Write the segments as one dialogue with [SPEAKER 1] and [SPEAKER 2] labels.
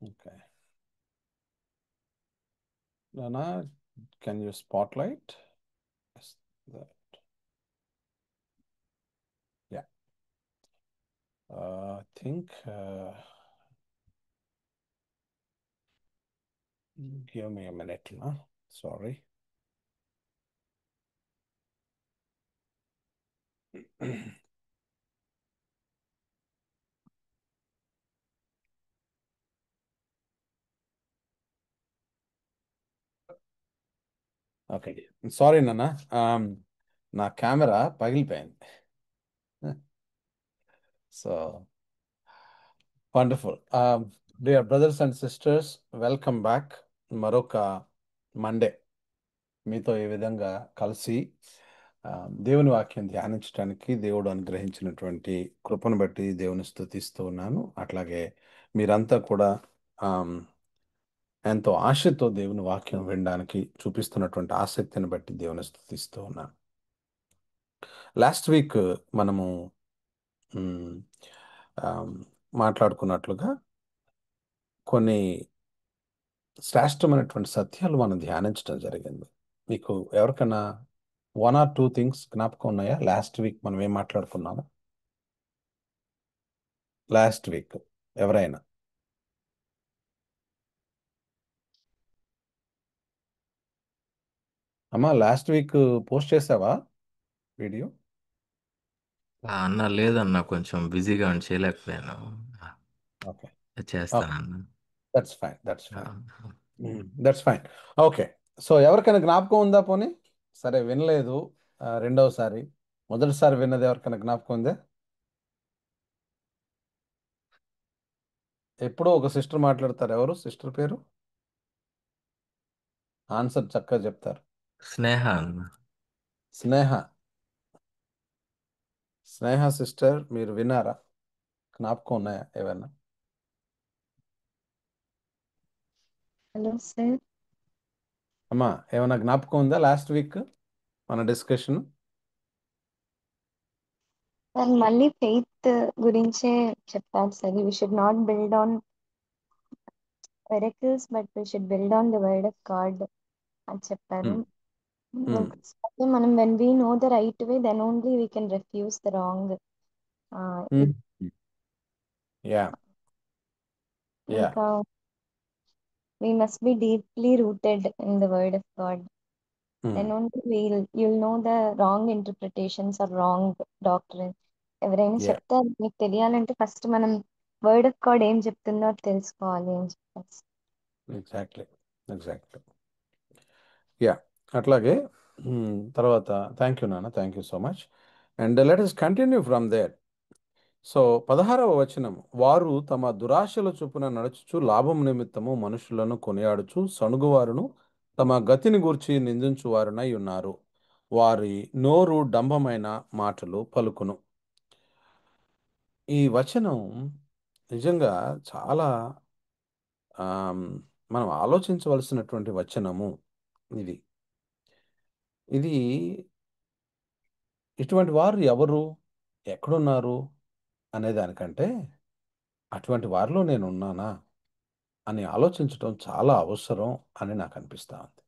[SPEAKER 1] Okay. Nana, can you spotlight? Yes, that. Yeah. I think give me a minute, no? Sorry. Okay sorry నాన్న నా camera పగిలిపోయింది. So wonderful. Dear brothers and sisters, welcome back. మరొక Monday మీతో ఈ విధంగా కలిసి దేవుని వాక్యం ధ్యానించడానికి దేవుడు అనుగ్రహించినటువంటి కృపను బట్టి దేవుని స్తుతిస్తూ ఉన్నాను. అట్లాగే మీరంతా కూడా ఆమ్, ఎంతో ఆశతో దేవుని వాక్యం వినడానికి చూపిస్తున్నటువంటి ఆసక్తిని బట్టి దేవుని స్తుతిస్తూ ఉన్నాను. లాస్ట్ వీక్ మనము మ్, ఆమ్, మాట్లాడుకున్నట్లుగా కొన్ని శ్రేష్టమైనటువంటి సత్యాలు మనం ధ్యానించడం జరిగింది. మీకు ఎవరికైనా 1 or 2 థింగ్స్ జ్ఞాపకం ఉన్నాయా? లాస్ట్ వీక్ మనం ఏం మాట్లాడుకున్నాము? లాస్ట్ వీక్ ఎవరైనా అమ్మా లాస్ట్ వీక్ పోస్ట్ చేసావా వీడియో?
[SPEAKER 2] అన్న లేదన్న, కొంచెం బిజీగా ఉండి చేయలేకపోయాను.
[SPEAKER 1] ఓకే ఓకే,
[SPEAKER 2] చేస్తానన్న.
[SPEAKER 1] That's fine that's
[SPEAKER 2] ah,
[SPEAKER 1] fine that's fine. Okay, so ఎవరికైనా జ్ఞాపకం ఉందా? పోనీ సరే వినలేదు రెండవసారి, మొదటిసారి విన్నది ఎవరికైనా జ్ఞాపకం ఉందా? ఎప్పుడో ఒక సిస్టర్ మాట్లాడతారు. ఎవరు సిస్టర్ పేరు? ఆన్సర్ చక్కగా చెప్తారు.
[SPEAKER 2] స్నేహ అన్న.
[SPEAKER 1] స్నేహ. స్నేహ సిస్టర్, మీరు విన్నారా? జ్ఞాపకం ఉన్నాయా ఏమన్నా?
[SPEAKER 3] Hello sir.
[SPEAKER 1] అమ్మా ఏమన్నా జ్ఞాపకం ఉందా లాస్ట్ వీక్ మన డిస్కషన్?
[SPEAKER 3] సార్ మళ్ళీ ఫెయిత్ గురించే చెప్పారు సార్. We should not build on miracles but we should build on the word of God అని చెప్పారు. మనం when we know the right way then only we can refuse the wrong.
[SPEAKER 1] Yeah yeah
[SPEAKER 3] ఇంకా we must be deeply rooted in the word of God. Then only you'll know the wrong interpretations or wrong doctrine. ఎవరైనా
[SPEAKER 1] yeah
[SPEAKER 3] చెప్తే అది మీకు తెలియాలంటే first మనం word of God ఏం చెప్తుందో అది తెలుసుకోవాలి అని చెప్పారు.
[SPEAKER 1] Exactly exactly. యా అట్లాగే తర్వాత థ్యాంక్ యూ నాన్న, thank you so much. And let us continue from there. So 16వ వచనం, వారు తమ దురాశల చొప్పున నడుచుచు లాభం నిమిత్తము మనుషులను కొనియాడుచు సణుగువారును తమ గతిని గూర్చి నిందించువారునై ఉన్నారు. వారి నోరు డంబమైన మాటలు పలుకును. ఈ వచనం నిజంగా చాలా ఆమ్, మనం ఆలోచించవలసినటువంటి వచనము ఇది. ఇది ఇటువంటి వారు ఎవరు, ఎక్కడున్నారు అనే దానికంటే అటువంటి వారిలో నేను ఉన్నానా అని ఆలోచించడం చాలా అవసరం అని నాకు అనిపిస్తా ఉంది.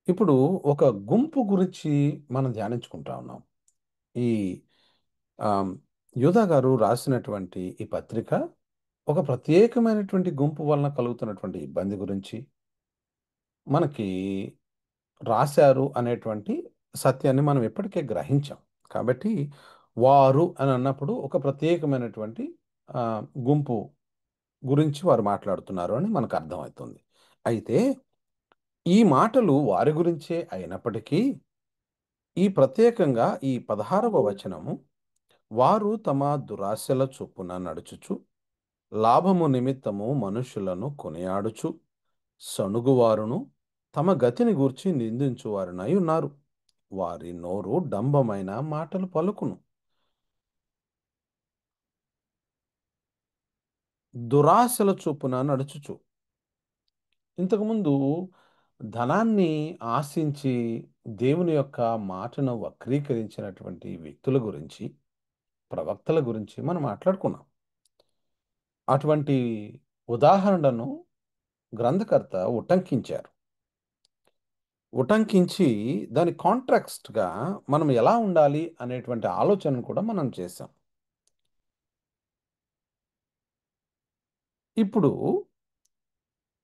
[SPEAKER 1] ఇప్పుడు ఒక గుంపు గురించి మనం ధ్యానించుకుంటా ఉన్నాం. ఈ ఆమ్, యూదా గారు రాసినటువంటి ఈ పత్రిక ఒక ప్రత్యేకమైనటువంటి గుంపు వలన కలుగుతున్నటువంటి ఇబ్బంది గురించి మనకి రాశారు అనేటువంటి సత్యాన్ని మనం ఇప్పటికే గ్రహించాం. కాబట్టి వారు అని అన్నప్పుడు ఒక ప్రత్యేకమైనటువంటి ఆ, గుంపు గురించి వారు మాట్లాడుతున్నారు అని మనకు అర్థమవుతుంది. అయితే ఈ మాటలు వారి గురించే అయినప్పటికీ ఈ ప్రత్యేకంగా ఈ 16వ వచనము, వారు తమ దురాశల చొప్పున నడుచుచు లాభము నిమిత్తము మనుషులను కొనియాడుచు సణుగువారును తమ గతిని గూర్చి నిందించువారునై ఉన్నారు. వారి నోరు డంబమైన మాటలు పలుకును. దురాశల చొప్పున నడుచుచు. ఇంతకుముందు ధనాన్ని ఆశించి దేవుని యొక్క మాటను వక్రీకరించినటువంటి వ్యక్తుల గురించి, ప్రవక్తల గురించి మనం మాట్లాడుకున్నాం. అటువంటి ఉదాహరణను గ్రంథకర్త ఉటంకించారు. ఉటంకించి దాని కాంట్రాక్స్ట్గా మనం ఎలా ఉండాలి అనేటువంటి ఆలోచనను కూడా మనం చేసాం. ఇప్పుడు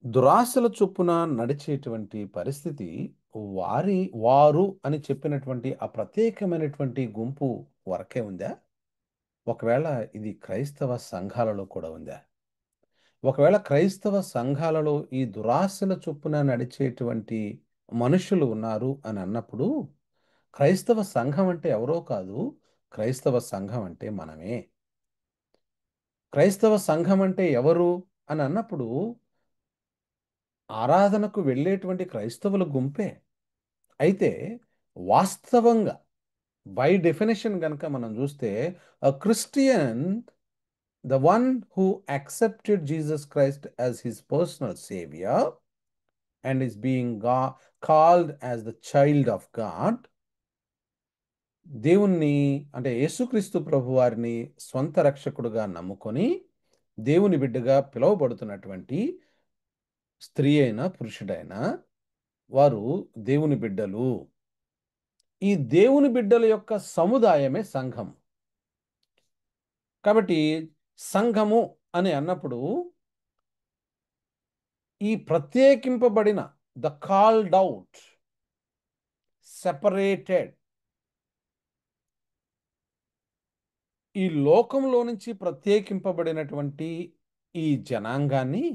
[SPEAKER 1] దురాశల చొప్పున నడిచేటువంటి పరిస్థితి వారు అని చెప్పినటువంటి ఆ ప్రత్యేకమైనటువంటి గుంపు వరకే ఉందా? ఒకవేళ ఇది క్రైస్తవ సంఘాలలో కూడా ఉందా? ఒకవేళ క్రైస్తవ సంఘాలలో ఈ దురాశల చొప్పున నడిచేటువంటి మనుషులు ఉన్నారు అని అన్నప్పుడు క్రైస్తవ సంఘం అంటే ఎవరో కాదు, క్రైస్తవ సంఘం అంటే మనమే. క్రైస్తవ సంఘం అంటే ఎవరు అని అన్నప్పుడు ఆరాధనకు వెళ్ళేటువంటి క్రైస్తవుల గుంపే. అయితే వాస్తవంగా బై డెఫినేషన్ గనక మనం చూస్తే Christian the one who accepted Jesus Christ as his personal savior and is being called as the child of God, దేవుణ్ణి అంటే యేసుక్రీస్తు ప్రభు వారిని స్వంత రక్షకుడుగా నమ్ముకొని దేవుని బిడ్డగా పిలువబడుతున్నటువంటి స్త్రీ అయినా పురుషుడైనా వారు దేవుని బిడ్డలు. ఈ దేవుని బిడ్డల యొక్క సముదాయమే సంఘం. కాబట్టి సంఘము అని అన్నప్పుడు ఈ ప్రత్యేకింపబడిన ద కాల్డ్ అవుట్, సెపరేటెడ్, ఈ లోకంలో నుంచి ప్రత్యేకింపబడినటువంటి ఈ జనాంగాన్ని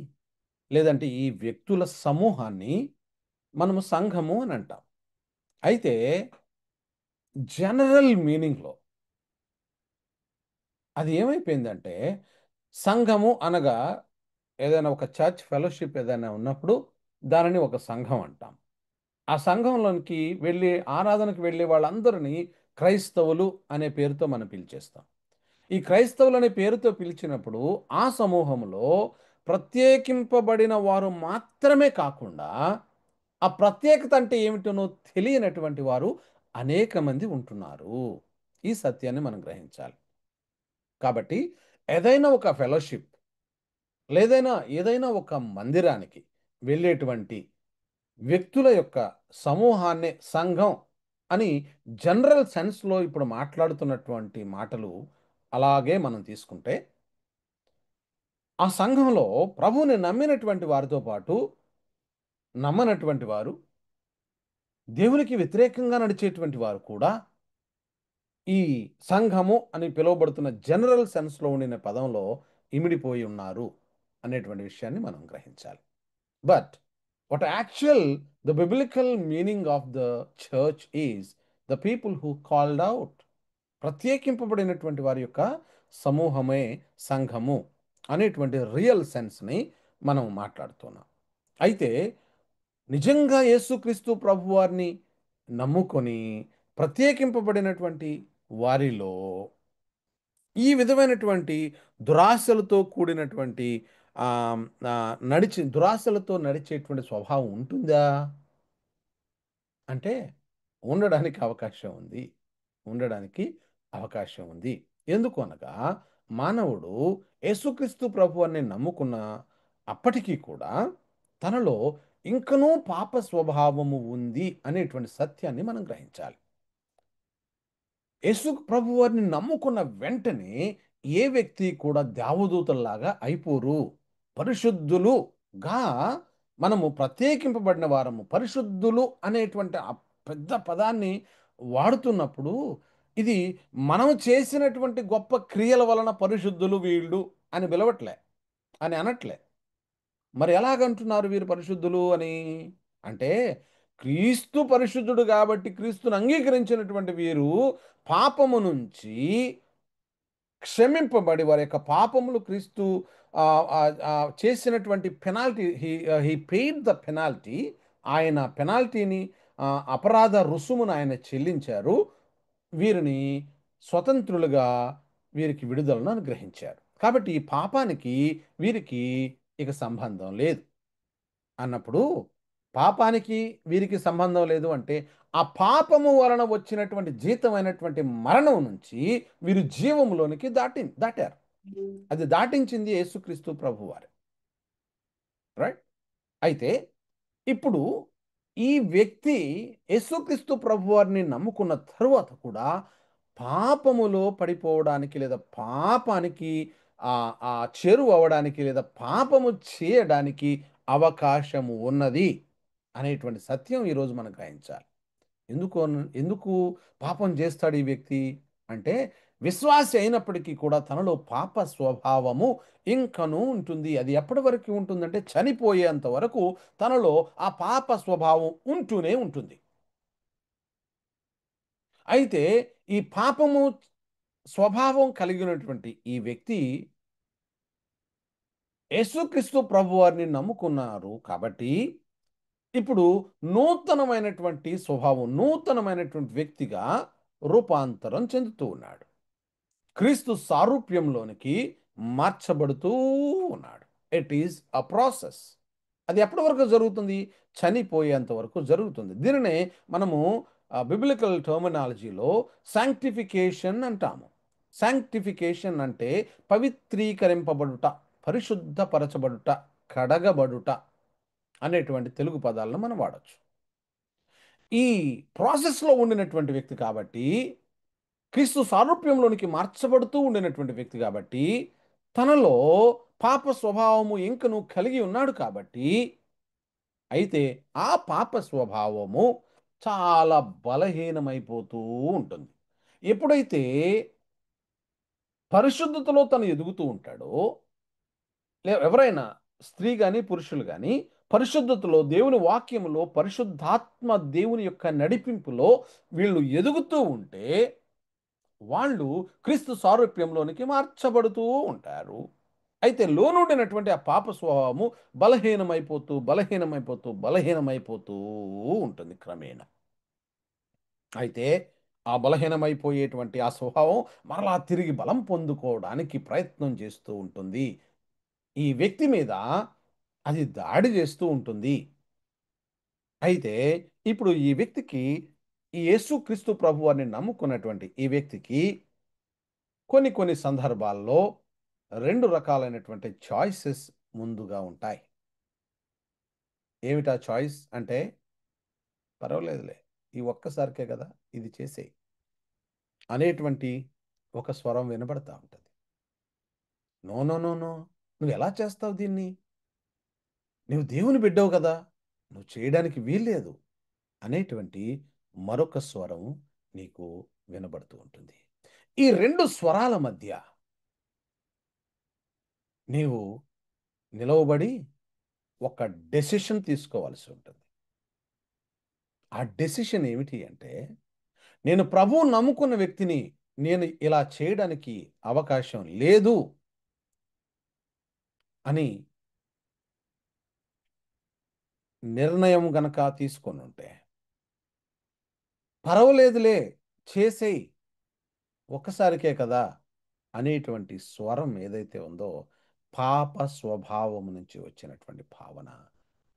[SPEAKER 1] లేదంటే ఈ వ్యక్తుల సమూహాన్ని మనము సంఘము అని అంటాం. అయితే జనరల్ మీనింగ్లో అది ఏమైపోయిందంటే సంఘము అనగా ఏదైనా ఒక చర్చ్ ఫెలోషిప్ ఏదైనా ఉన్నప్పుడు దానిని ఒక సంఘం అంటాం. ఆ సంఘంలోనికి వెళ్ళి ఆరాధనకు వెళ్ళే వాళ్ళందరినీ క్రైస్తవులు అనే పేరుతో మనం పిలిచేస్తాం. ఈ క్రైస్తవులు అనే పేరుతో పిలిచినప్పుడు ఆ సమూహంలో ప్రత్యేకింపబడిన వారు మాత్రమే కాకుండా ఆ ప్రత్యేకత అంటే ఏమిటనో తెలియనటువంటి వారు అనేక మంది ఉంటున్నారు. ఈ సత్యాన్ని మనం గ్రహించాలి. కాబట్టి ఏదైనా ఒక ఫెలోషిప్ ఏదైనా ఒక మందిరానికి వెళ్ళేటువంటి వ్యక్తుల యొక్క సమూహాన్నే సంఘం అని జనరల్ సెన్స్లో ఇప్పుడు మాట్లాడుతున్నటువంటి మాటలు అలాగే మనం తీసుకుంటే ఆ సంఘంలో ప్రభువుని నమ్మినటువంటి వారితో పాటు నమ్మనటువంటి వారు, దేవునికి వ్యతిరేకంగా నడిచేటువంటి వారు కూడా ఈ సంఘము అని పిలువబడుతున్న జనరల్ సెన్స్లో ఉండిన పదంలో ఇమిడిపోయి ఉన్నారు అనేటువంటి విషయాన్ని మనం గ్రహించాలి. But what the biblical meaning of the church is the people who called out, ప్రత్యేకింపబడినటువంటి వారి యొక్క సమూహమే సంఘము అనేటువంటి రియల్ సెన్స్ని మనం మాట్లాడుతున్నాం. అయితే నిజంగా యేసుక్రీస్తు ప్రభు వారిని నమ్ముకొని ప్రత్యేకింపబడినటువంటి వారిలో ఈ విధమైనటువంటి దురాశలతో కూడినటువంటి దురాశలతో నడిచేటువంటి స్వభావం ఉంటుందా అంటే ఉండడానికి అవకాశం ఉంది. ఎందుకు అనగా మానవుడు యేసుక్రీస్తు ప్రభువుని నమ్ముకున్న అప్పటికీ కూడా తనలో ఇంకనూ పాప స్వభావము ఉంది అనేటువంటి సత్యాన్ని మనం గ్రహించాలి. యేసు ప్రభువారిని నమ్ముకున్న వెంటనే ఏ వ్యక్తి కూడా దేవదూతల్లాగా అయిపోరు. పరిశుద్ధులుగా మనము ప్రత్యేకింపబడిన వారము. పరిశుద్ధులు అనేటువంటి ఆ పెద్ద పదాన్ని వాడుతున్నప్పుడు ఇది మనం చేసినటువంటి గొప్ప క్రియల వలన పరిశుద్ధులు వీళ్ళు అని అనట్లే. మరి ఎలాగంటున్నారు వీరు పరిశుద్ధులు అని అంటే క్రీస్తు పరిశుద్ధుడు కాబట్టి క్రీస్తును అంగీకరించినటువంటి వీరు పాపము నుంచి క్షమింపబడి వారి యొక్క పాపములు క్రీస్తు చేసినటువంటి penalty he paid the penalty. ఆయన పెనాల్టీని అపరాధ రుసుమును ఆయన చెల్లించారు. వీరిని స్వతంత్రులుగా వీరికి విడుదలను అనుగ్రహించారు. కాబట్టి ఈ పాపానికి వీరికి ఇక సంబంధం లేదు అన్నప్పుడు పాపానికి వీరికి సంబంధం లేదు అంటే ఆ పాపము వలన వచ్చినటువంటి జీతమైనటువంటి మరణం నుంచి వీరు జీవములోనికి దాటారు. అది దాటించింది యేసుక్రీస్తు ప్రభువారు. రైట్? అయితే ఇప్పుడు ఈ వ్యక్తి యేసుక్రీస్తు ప్రభువారిని నమ్ముకున్న తరువాత కూడా పాపములో పడిపోవడానికి లేదా పాపానికి చేరువవ్వడానికి లేదా పాపము చేయడానికి అవకాశము ఉన్నది అనేటువంటి సత్యం ఈరోజు మనం గ్రహించాలి. ఎందుకు పాపం చేస్తాడు ఈ వ్యక్తి అంటే, విశ్వాసి అయినప్పటికీ కూడా తనలో పాప స్వభావము ఇంకనూ ఉంటుంది. అది ఎప్పటి వరకు ఉంటుందంటే చనిపోయేంత వరకు తనలో ఆ పాప స్వభావం ఉంటూనే ఉంటుంది. అయితే ఈ పాపము స్వభావం కలిగినటువంటి ఈ వ్యక్తి యేసుక్రీస్తు ప్రభువారిని నమ్ముకున్నారు కాబట్టి ఇప్పుడు నూతనమైనటువంటి స్వభావం, నూతనమైనటువంటి వ్యక్తిగా రూపాంతరం చెందుతూ ఉన్నాడు. క్రీస్తు సారూప్యంలోనికి మార్చబడుతూ ఉన్నాడు. It is a process. అది ఎప్పటి వరకు జరుగుతుంది? చనిపోయేంత వరకు జరుగుతుంది. దీనినే మనము బిబ్లికల్ టర్మినాలజీలో శాంక్టిఫికేషన్ అంటాము. శాంక్టిఫికేషన్ అంటే పవిత్రీకరింపబడుట, పరిశుద్ధపరచబడుట, కడగబడుట అనేటువంటి తెలుగు పదాలను మనం వాడొచ్చు. ఈ ప్రాసెస్లో ఉండినటువంటి వ్యక్తి కాబట్టి, క్రీస్తు సారూప్యంలోనికి మార్చబడుతూ ఉండినటువంటి వ్యక్తి కాబట్టి, తనలో పాప స్వభావము ఇంకను కలిగి ఉన్నాడు కాబట్టి, అయితే ఆ పాప స్వభావము చాలా బలహీనమైపోతూ ఉంటుంది. ఎప్పుడైతే పరిశుద్ధతలో తను ఎదుగుతూ ఉంటాడో, ఎవరైనా స్త్రీ గాని, పురుషులు గాని పరిశుద్ధతలో, దేవుని వాక్యములో, పరిశుద్ధాత్మ దేవుని యొక్క నడిపింపులో వీళ్ళు ఎదుగుతూ ఉంటే, వాళ్ళు క్రీస్తు సారూప్యంలోనికి మార్చబడుతూ ఉంటారు. అయితే లోనుండినటువంటి ఆ పాప స్వభావము బలహీనమైపోతూ, బలహీనమైపోతూ, బలహీనమైపోతూ ఉంటుంది క్రమేణా. అయితే ఆ బలహీనమైపోయేటువంటి ఆ స్వభావం మరలా తిరిగి బలం పొందుకోవడానికి ప్రయత్నం చేస్తూ ఉంటుంది. ఈ వ్యక్తి మీద అది దాడి చేస్తూ ఉంటుంది. అయితే ఇప్పుడు ఈ వ్యక్తికి, ఈ యేసుక్రీస్తు ప్రభువారిని నమ్ముకున్నటువంటి ఈ వ్యక్తికి కొన్ని కొన్ని సందర్భాల్లో 2 రకాలైనటువంటి చాయిసెస్ ముందుగా ఉంటాయి. ఏమిటా చాయిస్ అంటే, పర్వాలేదులే ఈ ఒక్కసారికే కదా ఇది చేసేయి అనేటువంటి ఒక స్వరం వినబడతా ఉంటుంది. నో నో నో నో, నువ్వు ఎలా చేస్తావు దీన్ని? నువ్వు దేవుని బిడ్డవు కదా, నువ్వు చేయడానికి వీల్లేదు అనేటువంటి మరొక స్వరం నీకు వినబడుతూ ఉంటుంది. ఈ 2 స్వరాల మధ్య నీవు నిలవబడి ఒక డెసిషన్ తీసుకోవాల్సి ఉంటుంది. ఆ డెసిషన్ ఏమిటి అంటే, నేను ప్రభువుని నమ్ముకున్న వ్యక్తిని నేను ఇలా చేయడానికి అవకాశం లేదు అని నిర్ణయం గనక తీసుకొని ఉంటే, పర్వాలేదులే చేసేయి ఒక్కసారికే కదా అనేటువంటి స్వరం ఏదైతే ఉందో, పాప స్వభావం నుంచి వచ్చినటువంటి భావన,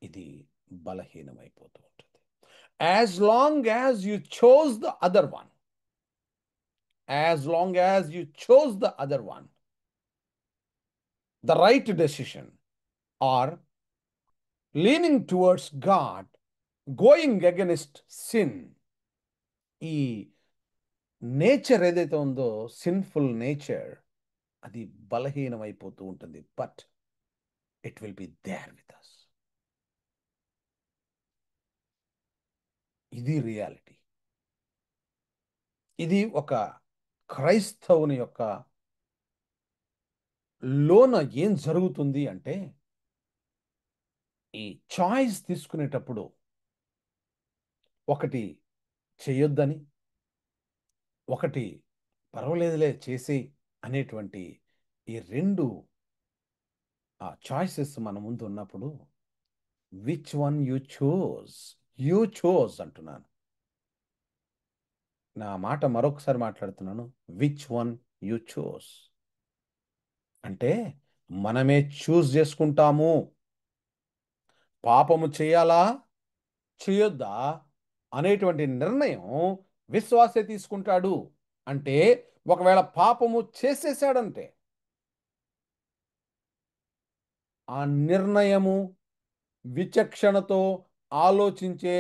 [SPEAKER 1] ఇది బలహీనమైపోతూ ఉంటుంది. As long as you choose the other one, as long as you choose the other one, the right decision are leaning towards God, going against sin, ఈ నేచర్ ఏదైతే ఉందో, సిన్ఫుల్ నేచర్, అది బలహీనమైపోతూ ఉంటుంది. But it will be there with us. ఇది reality. ఇది ఒక క్రైస్తవుని యొక్క లోన ఏం జరుగుతుంది అంటే, ఈ చాయిస్ తీసుకునేటప్పుడు ఒకటి చేయొద్దని, ఒకటి పర్వాలేదులే చేసేయి అనేటువంటి ఈ 2 చాయిసెస్ మన ముందు ఉన్నప్పుడు, which one you chose, you chose అంటున్నాను. నా మాట మరొకసారి మాట్లాడుతున్నాను. విచ్ వన్ యు చోజ్ అంటే, మనమే చూజ్ చేసుకుంటాము. పాపము చేయాలా, చేయొద్దా అనేటువంటి నిర్ణయం విశ్వాసే తీసుకుంటాడు. అంటే ఒకవేళ పాపము చేసేసాడంటే, ఆ నిర్ణయము విచక్షణతో ఆలోచించే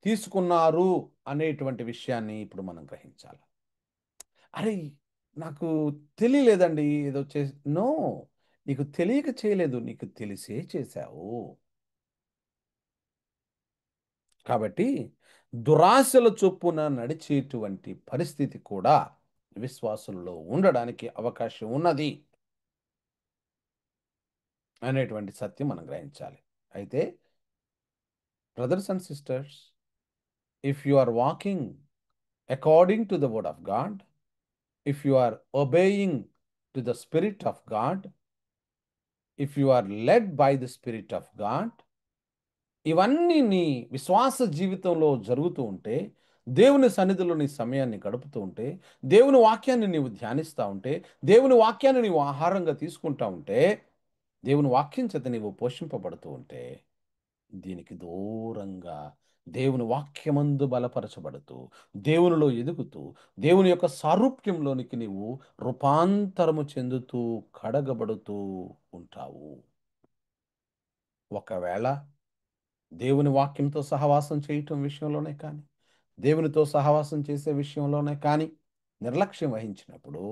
[SPEAKER 1] తీసుకున్నారు అనేటువంటి విషయాన్ని ఇప్పుడు మనం గ్రహించాలి. అరే, నాకు తెలియలేదండి ఏదో నో, నీకు తెలియక చేయలేదు, నీకు తెలిసే చేశావు. కాబట్టి దురాశల చొప్పున నడిచేటువంటి పరిస్థితి కూడా విశ్వాసుల్లో ఉండడానికి అవకాశం ఉన్నది అనేటువంటి సత్యం మనం గ్రహించాలి. అయితే brothers and sisters, if you are walking according to the word of God, if you are obeying to the spirit of God, if you are led by the spirit of God, ఇవన్నీ నీ విశ్వాస జీవితంలో జరుగుతూ ఉంటే, దేవుని సన్నిధిలో నీ సమయాన్ని గడుపుతూ ఉంటే, దేవుని వాక్యాన్ని నీవు ధ్యానిస్తూ ఉంటే, దేవుని వాక్యాన్ని నీవు ఆహారంగా తీసుకుంటా ఉంటే, దేవుని వాక్యం చేత నీవు పోషింపబడుతూ ఉంటే, దీనికి దూరంగా దేవుని వాక్యమందు బలపరచబడుతూ, దేవునిలో ఎదుగుతూ, దేవుని యొక్క సారూప్యంలోనికి నీవు రూపాంతరము చెందుతూ కడగబడుతూ ఉంటావు. ఒకవేళ దేవుని వాక్యంతో సహవాసం చేయటం విషయంలోనే కానీ, దేవునితో సహవాసం చేసే విషయంలోనే కానీ నిర్లక్ష్యం వహించినప్పుడు,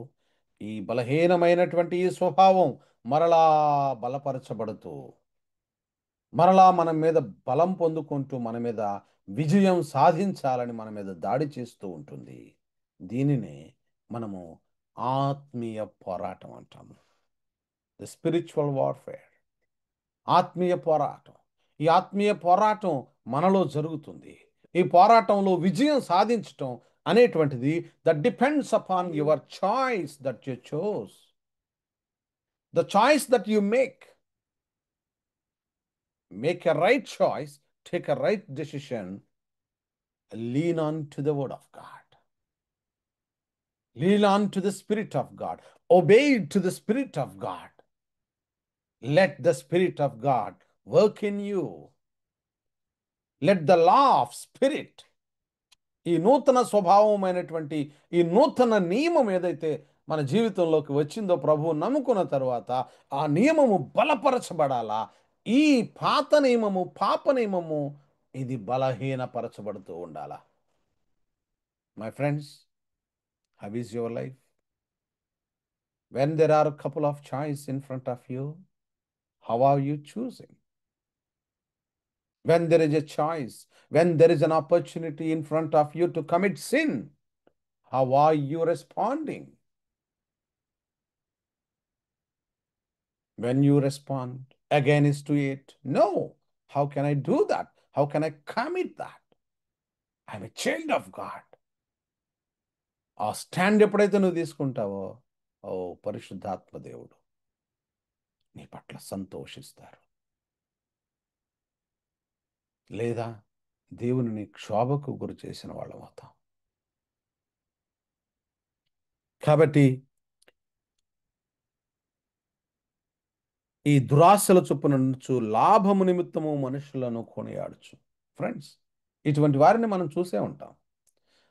[SPEAKER 1] ఈ బలహీనమైనటువంటి ఈ స్వభావం మరలా బలపరచబడుతూ, మరలా మన మీద బలం పొందుకుంటూ, మన మీద విజయం సాధించాలని మన మీద దాడి చేస్తూ ఉంటుంది. దీనినే మనము ఆత్మీయ పోరాటం అంటాము. ద స్పిరిచువల్ వార్ఫేర్, ఆత్మీయ పోరాటం. ఈ ఆత్మీయ పోరాటం మనలో జరుగుతుంది. ఈ పోరాటంలో విజయం సాధించటం అనేటువంటిది that depends upon your choice that you chose, the choice that you make. Make a right choice, take a right decision, lean on to the word of God, lean on to the spirit of God, obey to the spirit of God. Let the spirit of God work in you. Let the law of spirit, ఈ నూతన స్వభావమైనటువంటి ఈ నూతన నియమం ఏదైతే మన జీవితంలోకి వచ్చిందో ప్రభువు నమ్ముకున్న తరువాత ఆ నియమము బలపరచబడాలా. ఈ పాత నియమము, పాప నియమము, ఇది బలహీనపరచబడుతూ ఉండాలా. My friends, how is your life? When there are couple of choice in front of you, how are you choosing? When there is a choice, when there is an opportunity in front of you to commit sin, how are you responding? When you respond against to it, no, how can I do that? How can I commit that? I'm a child of God. ఆ stand ఎప్పుడైతే నువ్వు తీసుకుంటావో, ఓ పరిశుద్ధాత్మ దేవుడు నీ పట్ల సంతోషిస్తారు. లేదా దేవుని క్షోభకు గురి చేసిన వాళ్ళం అవుతాం. కాబట్టి ఈ దురాశల చొప్పున నుంచు లాభము నిమిత్తము మనుషులను కొనియాడుచు. ఫ్రెండ్స్, ఇటువంటి వారిని మనం చూసే ఉంటాం.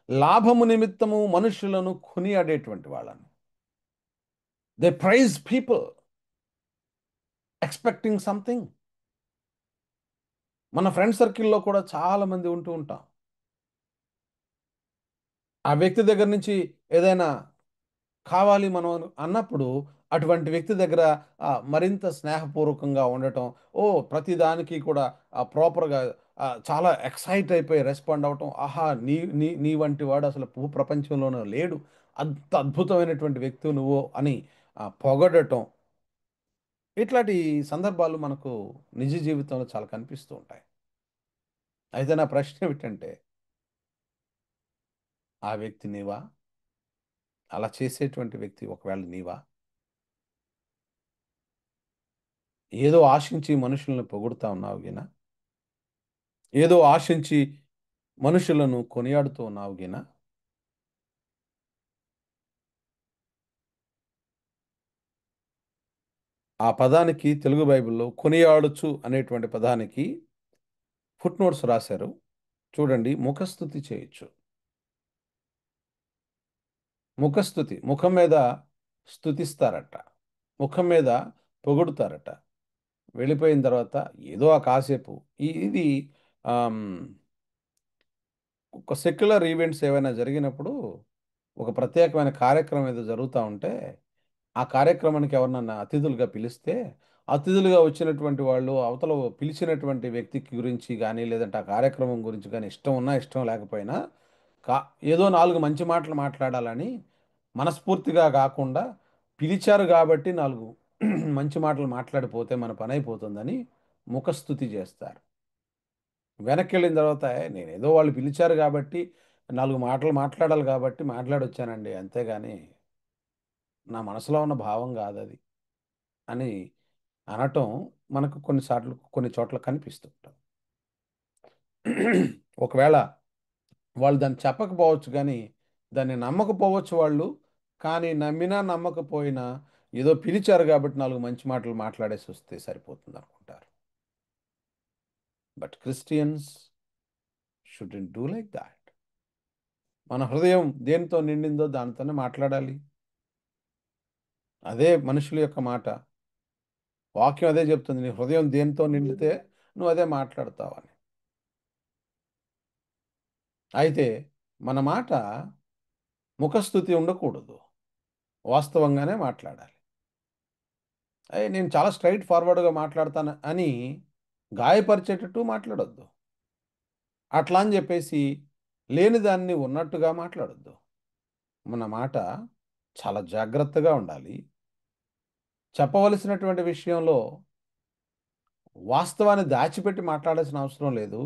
[SPEAKER 1] లాభము నిమిత్తము మనుషులను కొనియాడేటువంటి వాళ్ళని. They praise people expecting something. మన ఫ్రెండ్ సర్కిల్లో కూడా చాలా మంది ఉంటూ ఉంటాం. ఆ వ్యక్తి దగ్గర నుంచి ఏదైనా కావాలి మనం అన్నప్పుడు అటువంటి వ్యక్తి దగ్గర మరింత స్నేహపూర్వకంగా ఉండటం, ప్రతిదానికి కూడా ప్రాపర్గా చాలా ఎక్సైట్ అయిపోయి రెస్పాండ్ అవ్వటం. ఆహా, నీ నీ నీ వంటి వాడు అసలు ప్రపంచంలోనే లేడు, అంత అద్భుతమైనటువంటి వ్యక్తి నువ్వు అని పొగడటం. ఇట్లాంటి సందర్భాలు మనకు నిజ జీవితంలో చాలా కనిపిస్తూ ఉంటాయి. అయితే నా ప్రశ్న ఏమిటంటే, ఆ వ్యక్తి నీవా? అలా చేసేటువంటి వ్యక్తి ఒకవేళ నీవా? ఏదో ఆశించి మనుషులను పొగుడుతా ఉన్నావు గినా? ఏదో ఆశించి మనుషులను కొనియాడుతూ ఉన్నావు గినా? ఆ పదానికి తెలుగు బైబిల్లో కొనియాడుచు అనేటువంటి పదానికి ఫుట్ నోట్స్ రాశారు చూడండి. ముఖస్తుతి చేయొచ్చు. ముఖస్తుతి, ముఖం మీద స్తుతిస్తారట, ముఖం మీద పొగుడుతారట. వెళ్ళిపోయిన తర్వాత ఏదో ఆ కాసేపు ఇది ఆమ్, ఒక సెక్యులర్ ఈవెంట్స్ ఏవైనా జరిగినప్పుడు ఒక ప్రత్యేకమైన కార్యక్రమం ఏదో జరుగుతూ ఉంటే ఆ కార్యక్రమానికి ఎవరినన్నా అతిథులుగా పిలిస్తే అతిథులుగా వచ్చినటువంటి వాళ్ళు అవతల పిలిచినటువంటి వ్యక్తికి గురించి కానీ లేదంటే ఆ కార్యక్రమం గురించి కానీ ఇష్టం ఉన్నా ఇష్టం లేకపోయినా కా ఏదో నాలుగు మంచి మాటలు మాట్లాడాలని మనస్ఫూర్తిగా కాకుండా పిలిచారు కాబట్టి నాలుగు మంచి మాటలు మాట్లాడిపోతే మన పని అయిపోతుందని ముఖస్థుతి చేస్తారు. వెనక్కి వెళ్ళిన తర్వాత నేనేదో వాళ్ళు పిలిచారు కాబట్టి నాలుగు మాటలు మాట్లాడాలి కాబట్టి మాట్లాడొచ్చానండి అంతేగాని నా మనసులో ఉన్న భావం కాదు అది అని అనటం మనకు కొన్నిసార్లు కొన్ని చోట్ల కనిపిస్తుంటాం. ఒకవేళ వాళ్ళు దాన్ని చెప్పకపోవచ్చు కానీ దాన్ని నమ్మకపోవచ్చు వాళ్ళు. కానీ నమ్మినా నమ్మకపోయినా ఏదో పిలిచారు కాబట్టి నాలుగు మంచి మాటలు మాట్లాడేసి వస్తే సరిపోతుంది అనుకుంటారు. But Christians student do like that. మన హృదయం దేనితో నిండిందో దానితోనే మాట్లాడాలి. అదే మనుషుల యొక్క మాట. వాక్యం అదే చెప్తుంది, నీ హృదయం దేనితో నిండితే నువ్వు అదే మాట్లాడతావని. అయితే మన మాట ముఖస్థుతి ఉండకూడదు, వాస్తవంగానే మాట్లాడాలి. నేను చాలా స్ట్రైట్ ఫార్వర్డ్గా మాట్లాడతాను అని గాయపరిచేటట్టు మాట్లాడొద్దు. అట్లా అని చెప్పేసి లేని దాన్ని ఉన్నట్టుగా మాట్లాడొద్దు. మన మాట చాలా జాగ్రత్తగా ఉండాలి. చెప్పవలసినటువంటి విషయంలో వాస్తవాన్ని దాచిపెట్టి మాట్లాడాల్సిన అవసరం లేదు.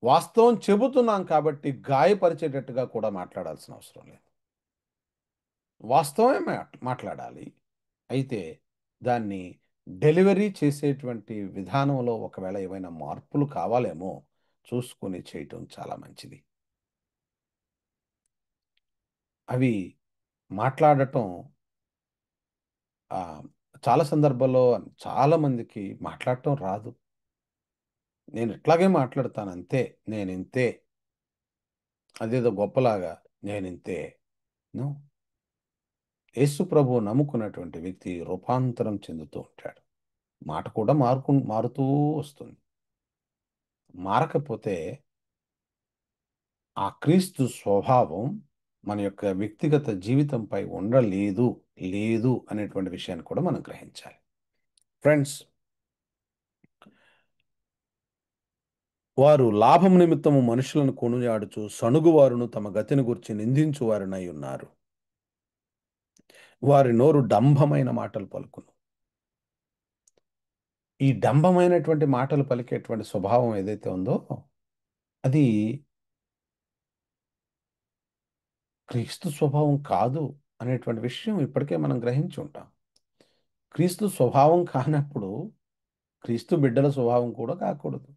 [SPEAKER 1] వాస్తవం చెబుతున్నాం కాబట్టి గాయపరిచేటట్టుగా కూడా మాట్లాడాల్సిన అవసరం లేదు. వాస్తవమే మాట్లాడాలి. అయితే దాన్ని డెలివరీ చేసేటువంటి విధానంలో ఒకవేళ ఏమైనా మార్పులు కావాలేమో చూసుకొని చేయటం చాలా మంచిది. అవి మాట్లాడటం ఆ, చాలా సందర్భాల్లో చాలా మందికి మాట్లాడటం రాదు. నేను ఇట్లాగే మాట్లాడతాను అంతే, నేనింతే, అదేదో గొప్పలాగా నేనింతే. నో. యేసు ప్రభువు నమ్ముకున్నటువంటి వ్యక్తి రూపాంతరం చెందుతూ ఉంటాడు. మాట కూడా మారుతూ వస్తుంది. మారకపోతే ఆ క్రీస్తు స్వభావం మన యొక్క వ్యక్తిగత జీవితంపై ఉండలేదు లేదు అనేటువంటి విషయాన్ని కూడా మనం గ్రహించాలి. ఫ్రెండ్స్, వారు లాభం నిమిత్తము మనుషులను కొనుయాడుచు సణుగువారును తమ గతిని గురించి నిందించువారునై ఉన్నారు. వారి నోరు డంభమైన మాటలు పలుకును. ఈ డంభమైనటువంటి మాటలు పలికేటువంటి స్వభావం ఏదైతే ఉందో అది క్రీస్తు స్వభావం కాదు అనేటువంటి విషయం ఇప్పటికే మనం గ్రహించి ఉంటాం. క్రీస్తు స్వభావం కానప్పుడు క్రీస్తు బిడ్డల స్వభావం కూడా కాకూడదు.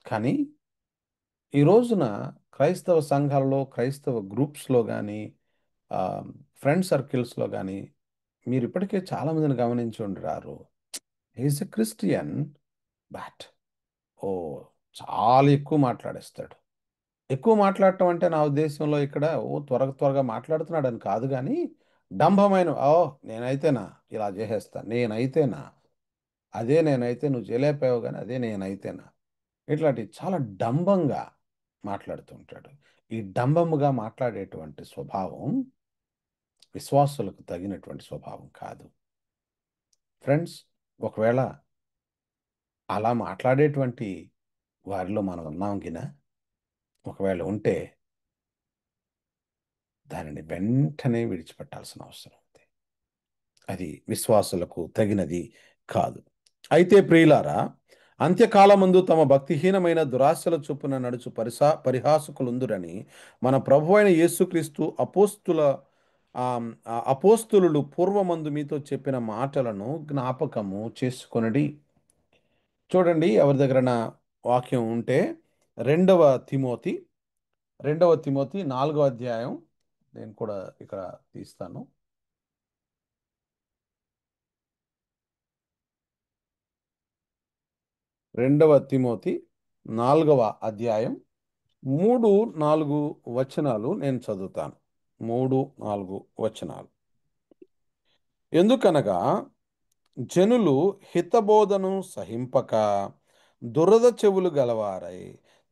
[SPEAKER 1] కానీ ఈ రోజున క్రైస్తవ సంఘాలలో, క్రైస్తవ గ్రూప్స్లో కానీ, ఫ్రెండ్ సర్కిల్స్లో కానీ మీరు ఇప్పటికే చాలామందిని గమనించి ఉండరారు. ఈజ్ ఎ క్రిస్టియన్ బట్ ఓ చాలా ఎక్కువ మాట్లాడేస్తాడు. ఎక్కువ మాట్లాడటం అంటే నా ఉద్దేశంలో ఇక్కడ త్వరగా మాట్లాడుతున్నాడు అని కాదు, కానీ డంభమైన నేనైతేనా ఇలా చేసేస్తా, నేనైతేనా అదే, నేనైతే నువ్వు చేయలేకపోయావు కానీ అదే నేనైతేనా, ఇట్లాంటి చాలా డంబంగా మాట్లాడుతూ ఉంటాడు. ఈ డంబముగా మాట్లాడేటువంటి స్వభావం విశ్వాసులకు తగినటువంటి స్వభావం కాదు. ఫ్రెండ్స్, ఒకవేళ అలా మాట్లాడేటువంటి వారిలో మనం ఉన్నాం గిన, ఒకవేళ ఉంటే దానిని వెంటనే విడిచిపెట్టాల్సిన అవసరం ఉంది. అది విశ్వాసులకు తగినది కాదు. అయితే ప్రియులారా, అంత్యకాలమందు తమ భక్తిహీనమైన దురాశల చొప్పున నడుచు పరిహాసకులుందురని మన ప్రభువైన యేసుక్రీస్తు అపోస్తులు పూర్వమందు మీతో చెప్పిన మాటలను జ్ఞాపకము చేసుకొనడి. చూడండి, ఎవరి దగ్గర వాక్యం ఉంటే రెండవ తిమోతి 4వ అధ్యాయం, నేను కూడా ఇక్కడ తీస్తాను. రెండవ తిమోతి 4వ అధ్యాయం 3-4 వచనాలు నేను చదువుతాను. 3-4 వచనాలు. ఎందుకనగా జనులు హితబోధను సహింపక దురద చెవులు గలవారై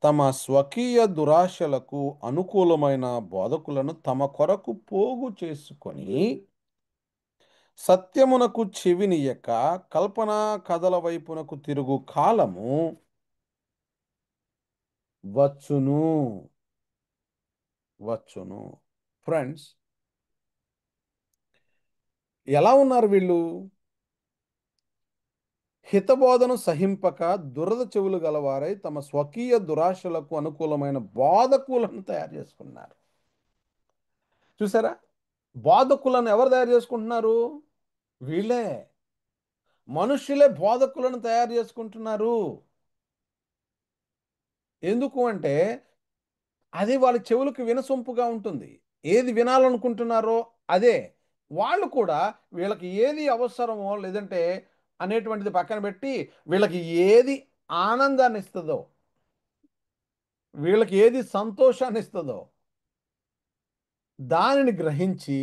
[SPEAKER 1] తమ స్వకీయ దురాశలకు అనుకూలమైన బోధకులను తమ కొరకు పోగు చేసుకొని సత్యమునకు చెవినియక కల్పనా కథల వైపునకు తిరుగు కాలము వచ్చును వచ్చును. ఫ్రెండ్స్, ఎలా ఉన్నారు వీళ్ళు? హితబోధను సహింపక దురద చెవులు గలవారై తమ స్వకీయ దురాశలకు అనుకూలమైన బోధకులను తయారు చేసుకున్నారు. చూసారా? బోధకులను ఎవరు తయారు చేసుకుంటున్నారు? వీళ్ళే, మనుష్యులే బోధకులను తయారు చేసుకుంటున్నారు. ఎందుకు అంటే అది వాళ్ళ చెవులకు వినసొంపుగా ఉంటుంది. ఏది వినాలనుకుంటున్నారో అదే. వాళ్ళు కూడా వీళ్ళకి ఏది అవసరమో లేదంటే అనేటువంటిది పక్కన పెట్టి వీళ్ళకి ఏది ఆనందాన్ని ఇస్తుందో, వీళ్ళకి ఏది సంతోషాన్ని ఇస్తుందో దానిని గ్రహించి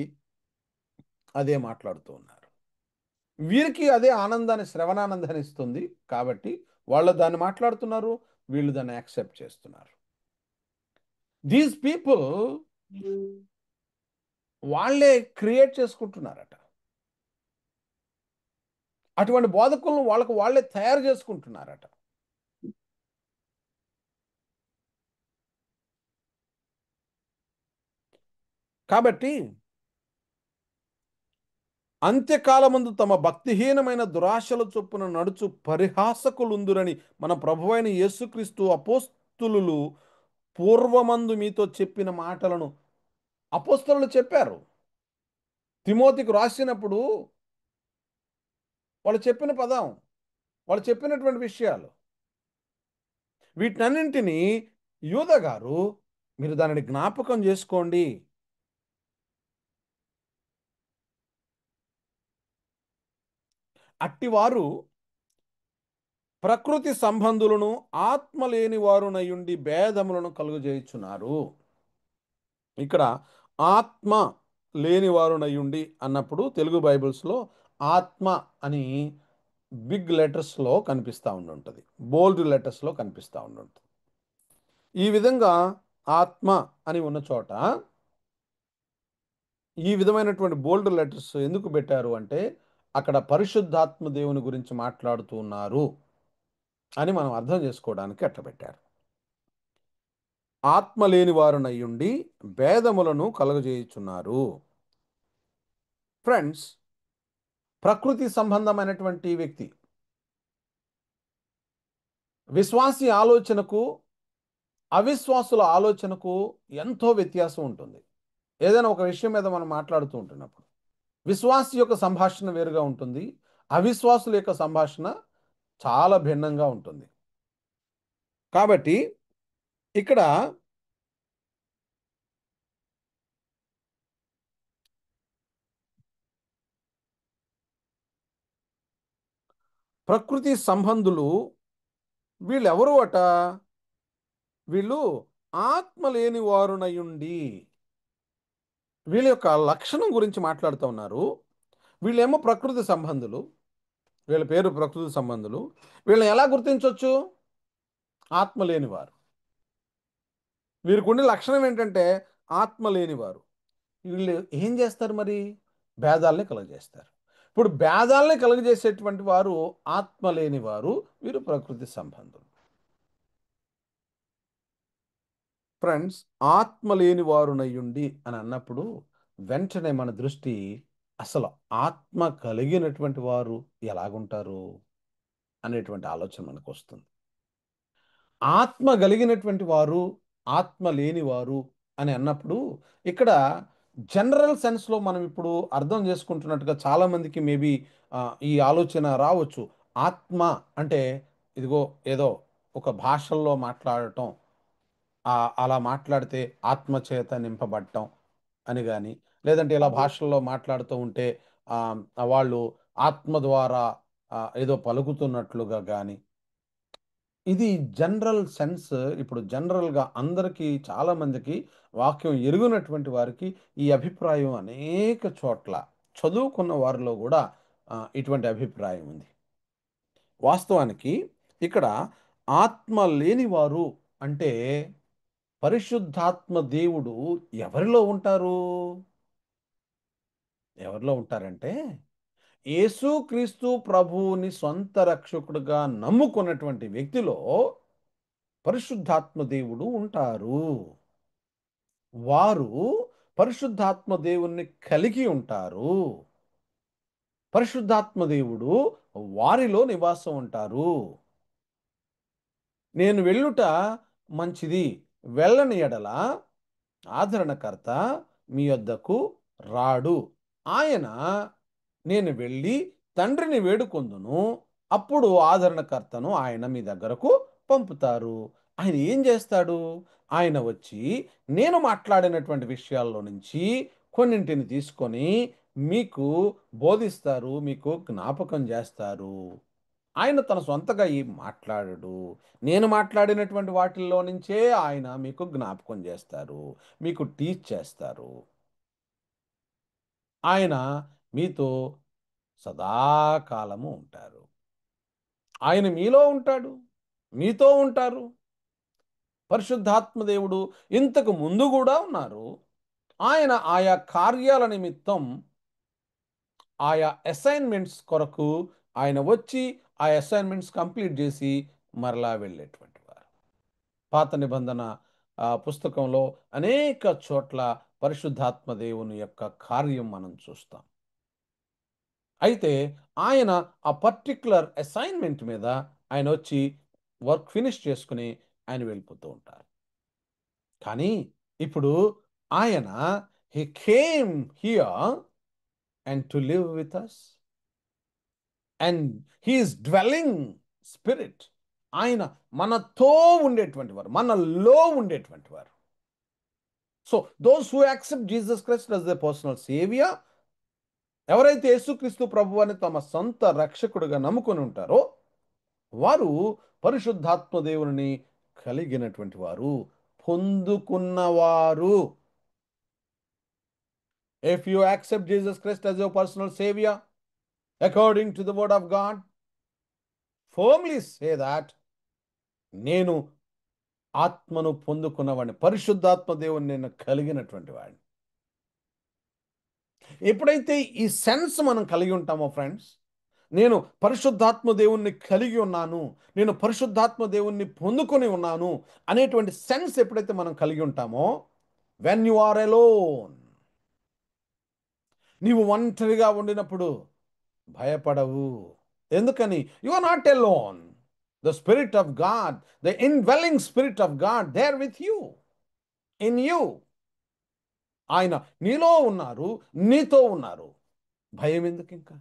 [SPEAKER 1] అదే మాట్లాడుతూ ఉన్నారు. వీరికి అదే ఆనందాన్ని, శ్రవణానందాన్ని ఇస్తుంది కాబట్టి వాళ్ళు దాన్ని మాట్లాడుతున్నారు, వీళ్ళు దాన్ని యాక్సెప్ట్ చేస్తున్నారు. దీస్ పీపుల్ వాళ్ళే క్రియేట్ చేసుకుంటున్నారట. అటువంటి బోధకులను వాళ్ళకు వాళ్ళే తయారు చేసుకుంటున్నారట. కాబట్టి అంత్యకాలమందు తమ భక్తిహీనమైన దురాశల చొప్పున నడుచు పరిహాసకులుందురని మన ప్రభువైన యేసుక్రీస్తు అపోస్తులు పూర్వమందు మీతో చెప్పిన మాటలను అపోస్తలులు చెప్పారు. తిమోతికి రాసినప్పుడు వాళ్ళు చెప్పిన పదం, వాళ్ళు చెప్పినటువంటి విషయాలు, వీటన్నింటినీ యూదా గారు మీరు దానిని జ్ఞాపకం చేసుకోండి. అట్టివారు ప్రకృతి సంబంధులను ఆత్మ లేని వారునయుండి భేదములను కలుగజేయుచున్నారు. ఇక్కడ ఆత్మ లేని వారునయుండి అన్నప్పుడు తెలుగు బైబిల్స్లో ఆత్మ అని బిగ్ లెటర్స్లో కనిపిస్తూ ఉండుంటుంది, బోల్డ్ లెటర్స్లో కనిపిస్తూ ఉండుంటుంది. ఈ విధంగా ఆత్మ అని ఉన్న చోట ఈ విధమైనటువంటి బోల్డ్ లెటర్స్ ఎందుకు పెట్టారు అంటే అక్కడ పరిశుద్ధాత్మ దేవుని గురించి మాట్లాడుతూ ఉన్నారు అని మనం అర్థం చేసుకోవడానికి అట్లా పెట్టారు. ఆత్మ లేని వారునయ్యుండి భేదములను కలుగజేయుచున్నారు. ఫ్రెండ్స్, ప్రకృతి సంబంధమైనటువంటి వ్యక్తి విశ్వాసి ఆలోచనకు అవిశ్వాసుల ఆలోచనకు ఎంతో వ్యత్యాసం ఉంటుంది. ఏదైనా ఒక విషయం మీద మనం మాట్లాడుతూ ఉంటున్నప్పుడు విశ్వాసి యొక్క సంభాషణ వేరుగా ఉంటుంది, అవిశ్వాసుల యొక్క సంభాషణ చాలా భిన్నంగా ఉంటుంది. కాబట్టి ఇక్కడ ప్రకృతి సంబంధులు వీళ్ళెవరు అట? వీళ్ళు ఆత్మ లేని వారునయుండి, వీళ్ళ యొక్క లక్షణం గురించి మాట్లాడుతూ ఉన్నారు. వీళ్ళేమో ప్రకృతి సంబంధులు, వీళ్ళ పేరు ప్రకృతి సంబంధులు. వీళ్ళని ఎలా గుర్తించవచ్చు? ఆత్మ లేనివారు. వీరికి ఉండే లక్షణం ఏంటంటే ఆత్మ లేనివారు. వీళ్ళు ఏం చేస్తారు మరి? భేదాలని కలుగజేస్తారు. ఇప్పుడు భేదాలని కలుగజేసేటువంటి వారు ఆత్మ లేనివారు, వీరు ప్రకృతి సంబంధులు. ఫ్రెండ్స్, ఆత్మ లేని వారునయ్యుండి అని అన్నప్పుడు వెంటనే మన దృష్టి అసలు ఆత్మ కలిగినటువంటి వారు ఎలాగుంటారు అనేటువంటి ఆలోచన మనకు వస్తుంది. ఆత్మ కలిగినటువంటి వారు, ఆత్మ లేనివారు అని అన్నప్పుడు ఇక్కడ జనరల్ సెన్స్లో మనం ఇప్పుడు అర్థం చేసుకుంటున్నట్టుగా చాలామందికి మేబీ ఈ ఆలోచన రావచ్చు. ఆత్మ అంటే ఇదిగో ఏదో ఒక భాషల్లో మాట్లాడటం, అలా మాట్లాడితే ఆత్మచేత నింపబడటం అని కానీ, లేదంటే ఇలా భాషల్లో మాట్లాడుతూ ఉంటే వాళ్ళు ఆత్మ ద్వారా ఏదో పలుకుతున్నట్లుగా కానీ, ఇది జనరల్ సెన్స్. ఇప్పుడు జనరల్గా అందరికీ, చాలామందికి, వాక్యం ఎరుగునటువంటి వారికి ఈ అభిప్రాయం అనేక చోట్ల చదువుకున్న వారిలో కూడా ఇటువంటి అభిప్రాయం ఉంది. వాస్తవానికి ఇక్కడ ఆత్మ లేనివారు అంటే పరిశుద్ధాత్మ దేవుడు ఎవరిలో ఉంటారు? ఎవరిలో ఉంటారంటే యేసుక్రీస్తు ప్రభువుని సొంత రక్షకుడుగా నమ్ముకున్నటువంటి వ్యక్తిలో పరిశుద్ధాత్మ దేవుడు ఉంటారు. వారు పరిశుద్ధాత్మ దేవుణ్ణి కలిగి ఉంటారు. పరిశుద్ధాత్మ దేవుడు వారిలో నివాసం ఉంటారు. నేను వెళ్ళుట మంచిది, వెళ్ళని ఎడల ఆదరణకర్త మీ యొద్దకు రాడు. ఆయన నేను వెళ్ళి తండ్రిని వేడుకొందును, అప్పుడు ఆదరణకర్తను ఆయన మీ దగ్గరకు పంపుతారు. ఆయన ఏం చేస్తాడు? ఆయన వచ్చి నేను మాట్లాడినటువంటి విషయాల్లో నుంచి కొన్నింటిని తీసుకొని మీకు బోధిస్తారు, మీకు జ్ఞాపకం చేస్తారు. ఆయన తన సొంతగా ఏం మాట్లాడడు. నేను మాట్లాడినటువంటి వాటిల్లో నుంచే ఆయన మీకు జ్ఞాపకం చేస్తారు, మీకు టీచ్ చేస్తారు. ఆయన మీతో సదాకాలము ఉంటారు. ఆయన మీలో ఉంటాడు, మీతో ఉంటారు. పరిశుద్ధాత్మ దేవుడు ఇంతకు ముందు కూడా ఉన్నారు. ఆయన ఆయా కార్యాల నిమిత్తం, ఆయా అసైన్మెంట్స్ కొరకు ఆయన వచ్చి ఆ అసైన్మెంట్స్ కంప్లీట్ చేసి మరలా వెళ్ళేటువంటి వారు. పాత నిబంధన పుస్తకంలో అనేక చోట్ల పరిశుద్ధాత్మ దేవుని యొక్క కార్యం మనం చూస్తాం. అయితే ఆయన ఆ పర్టిక్యులర్ అసైన్మెంట్ మీద ఆయన వచ్చి వర్క్ ఫినిష్ చేసుకుని ఆయన వెళ్ళిపోతూ ఉంటారు. కానీ ఇప్పుడు ఆయన he came here and to live with us and he is dwelling spirit. ఆయన మనతో ఉండేటువంటి వారు, మనలో ఉండేటువంటి వారు. So those who accept Jesus Christ as the personal saviour, ఎవరైతే యేసుక్రీస్తు ప్రభువుని తమ సొంత రక్షకుడిగా నమ్ముకొని ఉంటారో వారు పరిశుద్ధాత్మ దేవుని కలిగినటువంటి వారు, పొందుకున్నవారు. If you accept Jesus Christ as your personal savior, according to the word of God, firmly say that నేను ఆత్మను పొందుకున్నవాడిని, పరిశుద్ధాత్మ దేవుని నేను కలిగినటువంటి వాడిని. ఎప్పుడైతే ఈ సెన్స్ మనం కలిగి ఉంటామో ఫ్రెండ్స్, నేను పరిశుద్ధాత్మ దేవుణ్ణి కలిగి ఉన్నాను, నేను పరిశుద్ధాత్మ దేవుణ్ణి పొందుకొని ఉన్నాను అనేటువంటి సెన్స్ ఎప్పుడైతే మనం కలిగి ఉంటామో, వెన్ యు ఆర్ అలోన్, నీవు ఒంటరిగా ఉండినప్పుడు భయపడవు. ఎందుకని? You are not alone. The spirit of God, the indwelling spirit of God there with you, in you. ఆయన నీలో ఉన్నారు, నీతో ఉన్నారు. భయం ఎందుకు? ఇంకా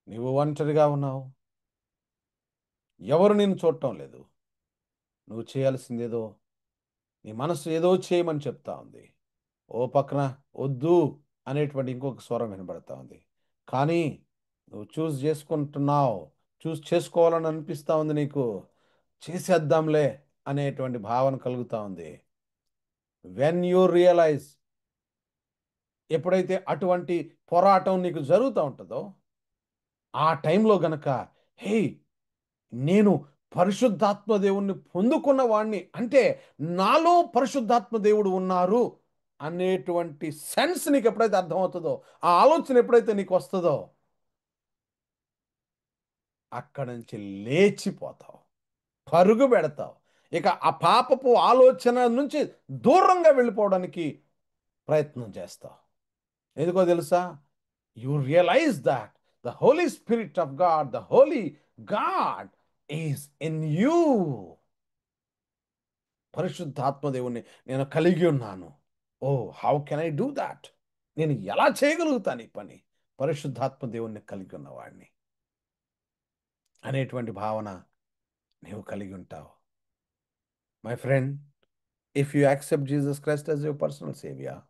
[SPEAKER 1] నీవు ఒంటరిగా ఉన్నావు, ఎవరు నిన్ను చూడటం లేదు. నువ్వు చేయాల్సిందేదో, నీ మనసు ఏదో చేయమని చెప్తా ఉంది. ఓ పక్కన వద్దు అనేటువంటి ఇంకొక స్వరం వినబడతా ఉంది. కానీ నువ్వు చూస్ చేసుకుంటున్నావు, చూస్ చేసుకోవాలని అనిపిస్తూ ఉంది, నీకు చేసేద్దాంలే అనేటువంటి భావన కలుగుతూ ఉంది. వెన్ యూ రియలైజ్, ఎప్పుడైతే అటువంటి పోరాటం నీకు జరుగుతూ ఉంటుందో ఆ టైంలో గనక, హే నేను పరిశుద్ధాత్మ దేవుణ్ణి పొందుకున్న వాణ్ణి, అంటే నాలో పరిశుద్ధాత్మ దేవుడు ఉన్నారు అనేటువంటి సెన్స్ నీకు ఎప్పుడైతే అర్థమవుతుందో, ఆ ఆలోచన ఎప్పుడైతే నీకు వస్తుందో, అక్కడి నుంచి లేచిపోతావు, పరుగు పెడతావు. ఇక ఆ పాపపు ఆలోచన నుంచి దూరంగా వెళ్ళిపోవడానికి ప్రయత్నం చేస్తావు. ఎందుకో తెలుసా? You realise that the holy spirit of God, the holy God is in you. పరిశుద్ధాత్మ దేవుణ్ణి నేను కలిగి ఉన్నాను. Oh how can I do that? నేను ఎలా చేయగలుగుతాను ఈ పని? పరిశుద్ధాత్మ దేవుణ్ణి కలిగి ఉన్నవాడిని అనేటువంటి భావన నీవు కలిగి ఉంటావు. My friend, if you accept Jesus Christ as your personal saviour,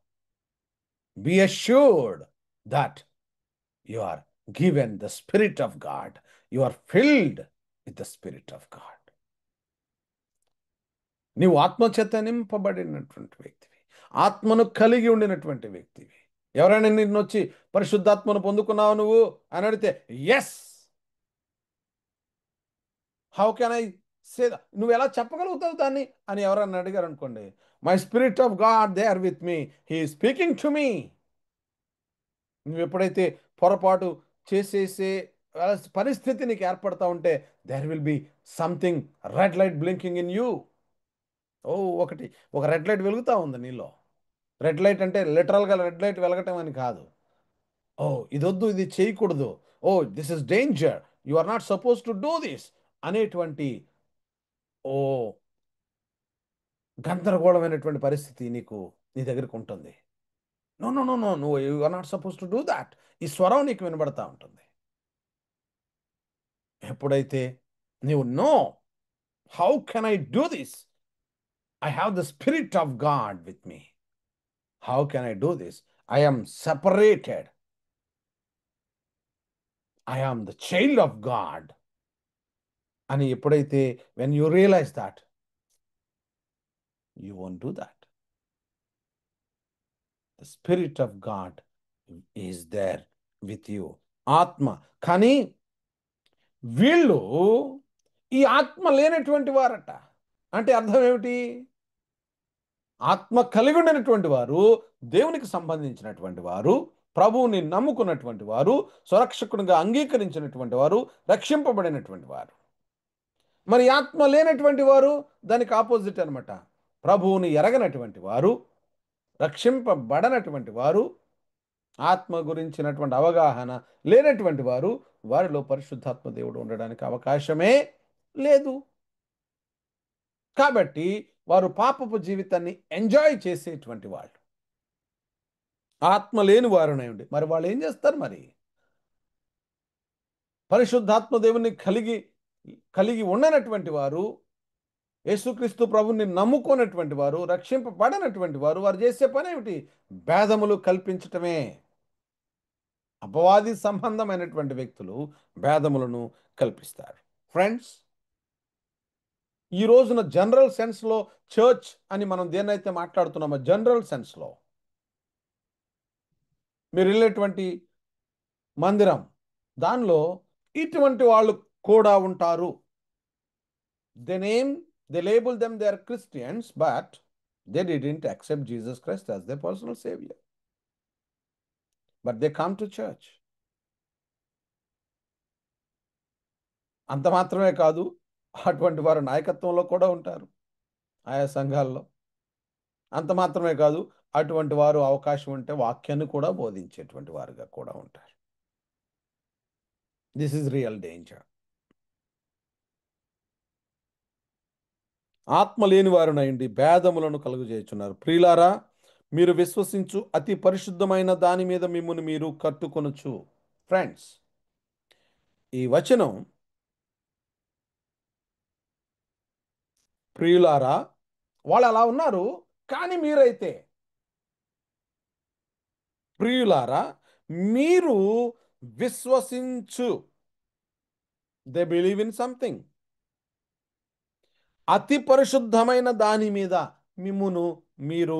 [SPEAKER 1] be assured that you are given the Spirit of God. You are filled with the Spirit of God. నీవు ఆత్మచేత నింపబడినటువంటి వ్యక్తివి, ఆత్మను కలిగి ఉండినటువంటి వ్యక్తివి. ఎవరైనా నిన్ను వచ్చి పరిశుద్ధాత్మను పొందుకున్నావు నువ్వు అని అడిగితే yes, how can I say, నువ్వు ఎలా చెప్పగలుగుతావు దాన్ని అని ఎవరైనా అడిగారు అనుకోండి, my spirit of God they are with me, he speaking to me. నువ్వు ఎప్పుడైతే పొరపాటు చేసేసే పరిస్థితి నీకు ఏర్పడతా ఉంటే there will be something red light blinking in you. ఓ ఒక రెడ్ లైట్ వెలుగుతూ ఉంది నీలో. రెడ్ లైట్ అంటే లిటరల్గా రెడ్ లైట్ వెలగటం అని కాదు. ఓ ఇదొద్దు, ఇది చేయకూడదు, oh this is danger, you are not suppose to do this అనేటువంటి ఓ గందరగోళమైనటువంటి పరిస్థితి నీ దగ్గరికి ఉంటుంది. No no no no no, you are not suppose to do that. ఈ స్వరం నీకు వినబడతా ఉంటుంది. ఎప్పుడైతే నీవు no, how can I do this, I have the spirit of God with me, how can I do this, I am separated, I am the child of God అని ఎప్పుడైతే when you realise that, you won't do that. The spirit of God is there with you. ఆత్మ. కానీ వీళ్ళు ఈ ఆత్మ లేనటువంటి వారట. అంటే అర్థం ఏమిటి? ఆత్మ కలిగి ఉండినటువంటి వారు, దేవునికి సంబంధించినటువంటి వారు, ప్రభువుని నమ్ముకున్నటువంటి వారు, సురక్షకునిగా అంగీకరించినటువంటి వారు, రక్షింపబడినటువంటి వారు. మరి ఆత్మ లేనటువంటి వారు దానికి ఆపోజిట్ అనమాట. ప్రభువుని ఎరగనటువంటి వారు, రక్షింపబడనటువంటి వారు, ఆత్మ గురించినటువంటి అవగాహన లేనటువంటి వారు, వారిలో పరిశుద్ధాత్మ దేవుడు ఉండడానికి అవకాశమే లేదు. కాబట్టి వారు పాపపు జీవితాన్ని ఎంజాయ్ చేసేటువంటి వాళ్ళు. ఆత్మ లేని వారునై ఉండి మరి వాళ్ళు ఏం చేస్తారు? మరి పరిశుద్ధాత్మ దేవుని కలిగి ఉండనటువంటి వారు, యేసుక్రీస్తు ప్రభుని నమ్ముకున్నటువంటి వారు, రక్షింపబడనటువంటి వారు, వారు చేసే పని ఏమిటి? భేదములు కల్పించటమే. అపవాది సంబంధమైనటువంటి వ్యక్తులు భేదములను కల్పిస్తారు. ఫ్రెండ్స్, ఈ రోజున జనరల్ సెన్స్లో చర్చ్ అని మనం దేన్నైతే మాట్లాడుతున్నామో, జనరల్ సెన్స్లో మీరు వెళ్ళేటువంటి మందిరం, దానిలో ఇటువంటి వాళ్ళు కూడా ఉంటారు. they label them they are Christians, but they didn't accept Jesus Christ as their personal savior, but they come to church. అంత మాత్రమే కాదు, అటువంటి వారు నాయకత్వంలో కూడా ఉంటారు ఆయా సంఘాల్లో. అంత మాత్రమే కాదు, అటువంటి వారు అవకాశం ఉంటే వాక్యాన్ని కూడా బోధించేటువంటి వారుగా కూడా ఉంటారు. This is real danger. ఆత్మ లేని వారునైండి భేదములను కలుగజేయుచున్నారు. ప్రియులారా, మీరు విశ్వసించు అతి పరిశుద్ధమైన దాని మీద మిమ్మును మీరు కట్టుకొనుచు. ఫ్రెండ్స్, ఈ వచనం ప్రియులారా, వాళ్ళు అలా ఉన్నారు. కానీ మీరైతే ప్రియులారా, మీరు విశ్వసించు, దే బిలీవ్ ఇన్ సంథింగ్, అతి పరిశుద్ధమైన దాని మీద మిమ్మును మీరు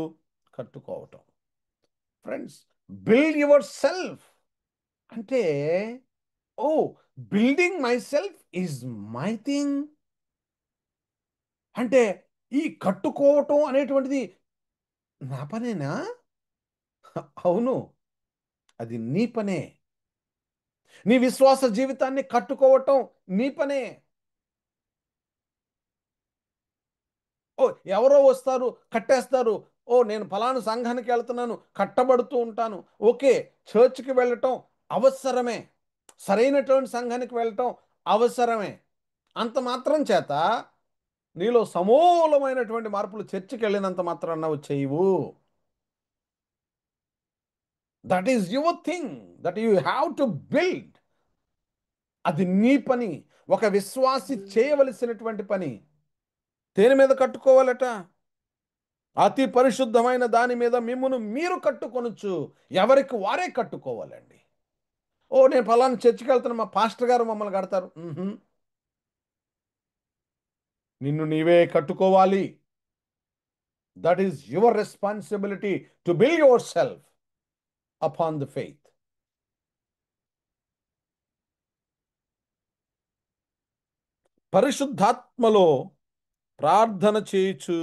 [SPEAKER 1] కట్టుకోవటం. ఫ్రెండ్స్, బిల్డ్ యువర్ సెల్ఫ్ అంటే, ఓ building my self is my thing అంటే, ఈ కట్టుకోవటం అనేటువంటిది నా పనేనా? అవును, అది నీ పనే. నీ విశ్వాస జీవితాన్ని కట్టుకోవటం నీ పనే. ఓ ఎవరో వస్తారు, కట్టేస్తారు. ఓ నేను ఫలానా సంఘానికి వెళ్తున్నాను, కట్టబడుతూ ఉంటాను. ఓకే, చర్చ్కి వెళ్ళటం అవసరమే, సరైనటువంటి సంఘానికి వెళ్ళటం అవసరమే. అంత మాత్రం చేత నీలో సమూలమైనటువంటి మార్పులు చర్చికి వెళ్ళినంత మాత్రాన వచ్చేయవు. That is your thing, that you have to build. అది నీ పని, ఒక విశ్వాసి చేయవలసినటువంటి పని. దేని మీద కట్టుకోవాలట? అతి పరిశుద్ధమైన దాని మీద మిమ్మును మీరు కట్టుకొనొచ్చు. ఎవరికి వారే కట్టుకోవాలండి. ఓ నేను ఫలానా చర్చికి వెళ్తున్నా, మా పాస్టర్ గారు మమ్మల్ని కడతారు. నిన్ను నీవే కట్టుకోవాలి. That is your responsibility to build your self. upon the faith. పరిశుద్ధాత్మలో ప్రార్థన చేయుచు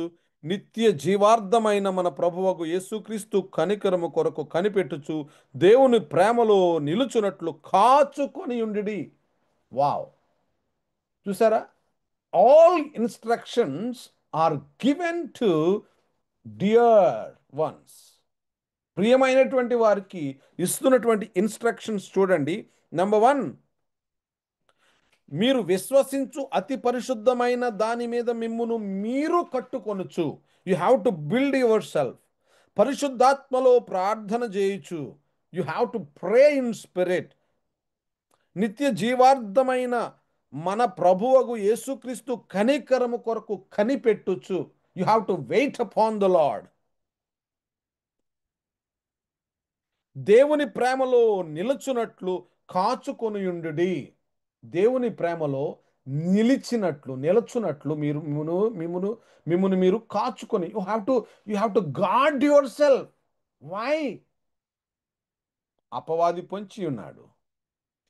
[SPEAKER 1] నిత్య జీవార్థమైన మన ప్రభువకు యేసుక్రీస్తు కనికరము కొరకు కనిపెట్టుచు దేవుని ప్రేమలో నిలుచున్నట్లు కాచుకొని ఉండిడి. వావ్, చూసారా? All instructions are given to dear ones. ప్రియమైనటువంటి వారికి ఇస్తున్నటువంటి ఇన్స్ట్రక్షన్స్ చూడండి. నెంబర్ 1, మీరు విశ్వసించు అతి పరిశుద్ధమైన దాని మీద మిమ్మును మీరు కట్టుకొనుచు. You have to build your self. పరిశుద్ధాత్మలో ప్రార్థన చేయుచు. You have to pray in spirit. నిత్య జీవార్థమైన మన ప్రభువగు యేసుక్రీస్తు కనికరము కొరకు కనిపెట్టుచు. You have to wait upon the Lord. దేవుని ప్రేమలో నిలుచున్నట్లు కాచుకొనియుండుడి. దేవుని ప్రేమలో నిలుచున్నట్లు మీరు మిమ్మును మీరు కాచుకొని. You have to guard your self. Why? అపవాది పొంచి ఉన్నాడు,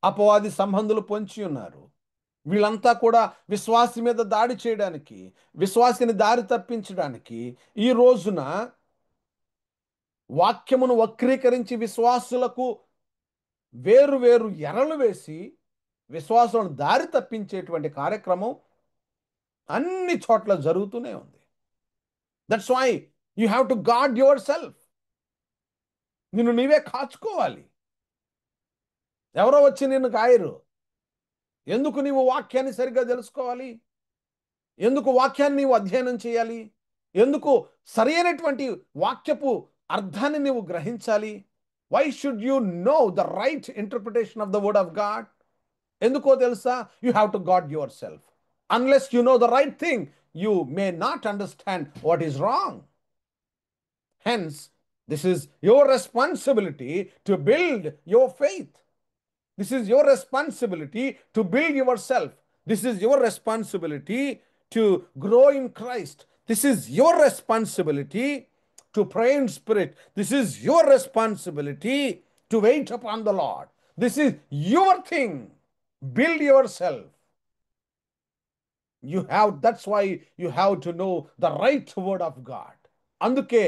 [SPEAKER 1] అపవాది సంబంధులు పొంచి ఉన్నారు. వీళ్ళంతా కూడా విశ్వాసి మీద దాడి చేయడానికి, విశ్వాసిని దారి తప్పించడానికి ఈ రోజున వాక్యమును వక్రీకరించి విశ్వాసులకు వేరు వేరు ఎరలు వేసి విశ్వాసులను దారి తప్పించేటువంటి కార్యక్రమం అన్ని చోట్ల జరుగుతూనే ఉంది. That's why you have to guard your self. నిన్ను నీవే కాచుకోవాలి. ఎవరో వచ్చి నిన్ను గాయరు. ఎందుకు నీవు వాక్యాన్ని సరిగ్గా తెలుసుకోవాలి? ఎందుకు వాక్యాన్ని నీవు అధ్యయనం చేయాలి? ఎందుకు సరైనటువంటి వాక్యపు అర్థాన్ని నీవు గ్రహించాలి? Why should you know the right interpretation of the word of God? ఎందుకో తెలుసా? You have to guard your self. Unless you know the right thing, you may not understand what is wrong. Hence this is your responsibility to build your faith. This is your responsibility to build yourself. This is your responsibility to grow in Christ. This is your responsibility to pray in spirit. This is your responsibility to wait upon the Lord. This is your thing. Build yourself. That's why you have to know the right word of God. అందుకే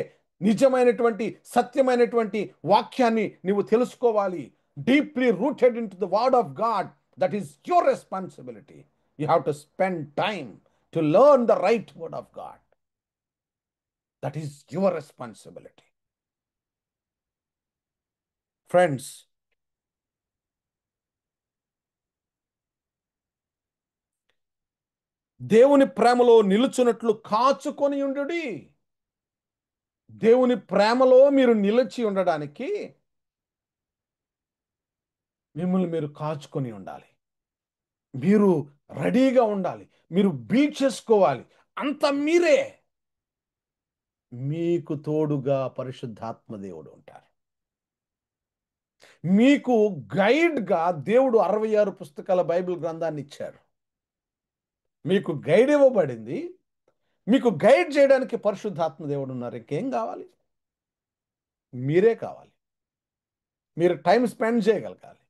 [SPEAKER 1] నిజమైనటువంటి సత్యమైనటువంటి వాక్యాన్ని నీవు తెలుసుకోవాలి. Deeply rooted into the word of God. That is your responsibility. You have to spend time to learn the right word of God. That is your responsibility. Friends, దేవుని ప్రేమలో నిలుచున్నట్లు కాచుకొని ఉండుడి. దేవుని ప్రేమలో మీరు నిలిచి ఉండడానికి మిమ్మల్ని మీరు కాచుకొని ఉండాలి. మీరు రెడీగా ఉండాలి. మీరు బీట్ చేసుకోవాలి. అంత మీరే. మీకు తోడుగా పరిశుద్ధాత్మ దేవుడు ఉంటారు. మీకు గైడ్గా దేవుడు 66 పుస్తకాల బైబిల్ గ్రంథాన్ని ఇచ్చారు. మీకు గైడ్ ఇవ్వబడింది. మీకు గైడ్ చేయడానికి పరిశుద్ధాత్మ దేవుడు ఉన్నారు. ఇంకేం కావాలి? మీరే కావాలి. మీరు టైం స్పెండ్ చేయగలగాలి.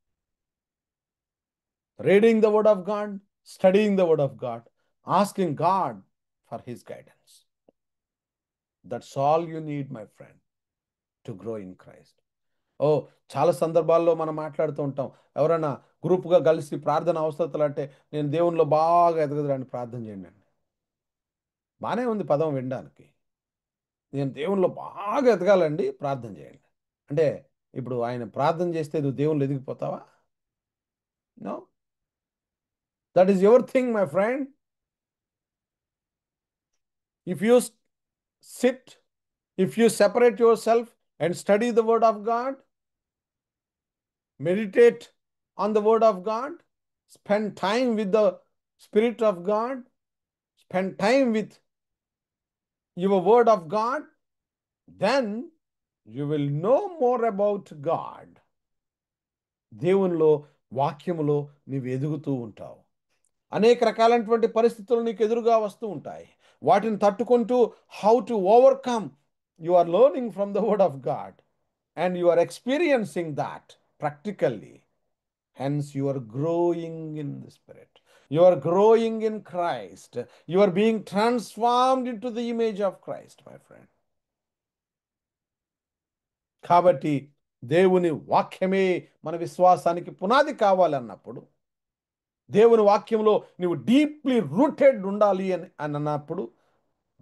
[SPEAKER 1] Reading the word of God, studying the word of God, asking God for his guidance. That's all you need, my friend, to grow in Christ. చాలా సందర్భాల్లో మనం మాట్లాడుతూ ఉంటాం. ఎవరైనా గ్రూప్గా కలిసి ప్రార్థన అవసరతలు అంటే, నేను దేవునిలో బాగా ఎదగదని ప్రార్థన చేయండి అండి. బాగానే ఉంది పదం వినడానికి. నేను దేవునిలో బాగా ఎదగాలండి, ప్రార్థన చేయండి అంటే, ఇప్పుడు ఆయన ప్రార్థన చేస్తే నువ్వు దేవుళ్ళు ఎదిగిపోతావా? No. That is your thing, my friend. If you sit, if you separate yourself and study the word of God, meditate on the word of God, spend time with the Spirit of God, spend time with your word of God, then you will know more about God. దేవునిలో వాక్యములో నీవు ఎదుగుతూ ఉంటావు. అనేక రకాలైనటువంటి పరిస్థితులు నీకు ఎదురుగా వస్తూ ఉంటాయి. వాటిని తట్టుకుంటూ how to overcome, you are learning from the word of God. and you are experiencing that practically. Hence, you are growing in the Spirit. You are growing in Christ. You are being transformed into the image of Christ, my friend. కాబట్టి దేవుని వాక్యమే మన విశ్వాసానికి పునాది కావాలన్నప్పుడు, దేవుని వాక్యంలో నువ్వు డీప్లీ రూటెడ్ ఉండాలి అని అన్నప్పుడు,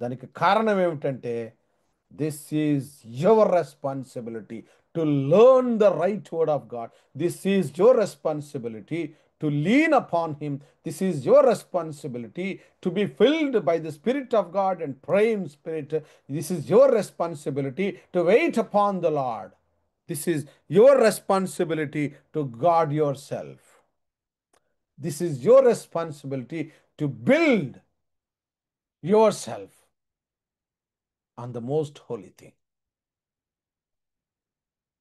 [SPEAKER 1] దానికి కారణం ఏమిటంటే, this is your responsibility to learn the right word of God. This is your responsibility to lean upon Him. This is your responsibility to be filled by the Spirit of God and pray in Spirit. This is your responsibility to wait upon the Lord. This is your responsibility to guard yourself. This is your responsibility to build yourself on the most holy thing.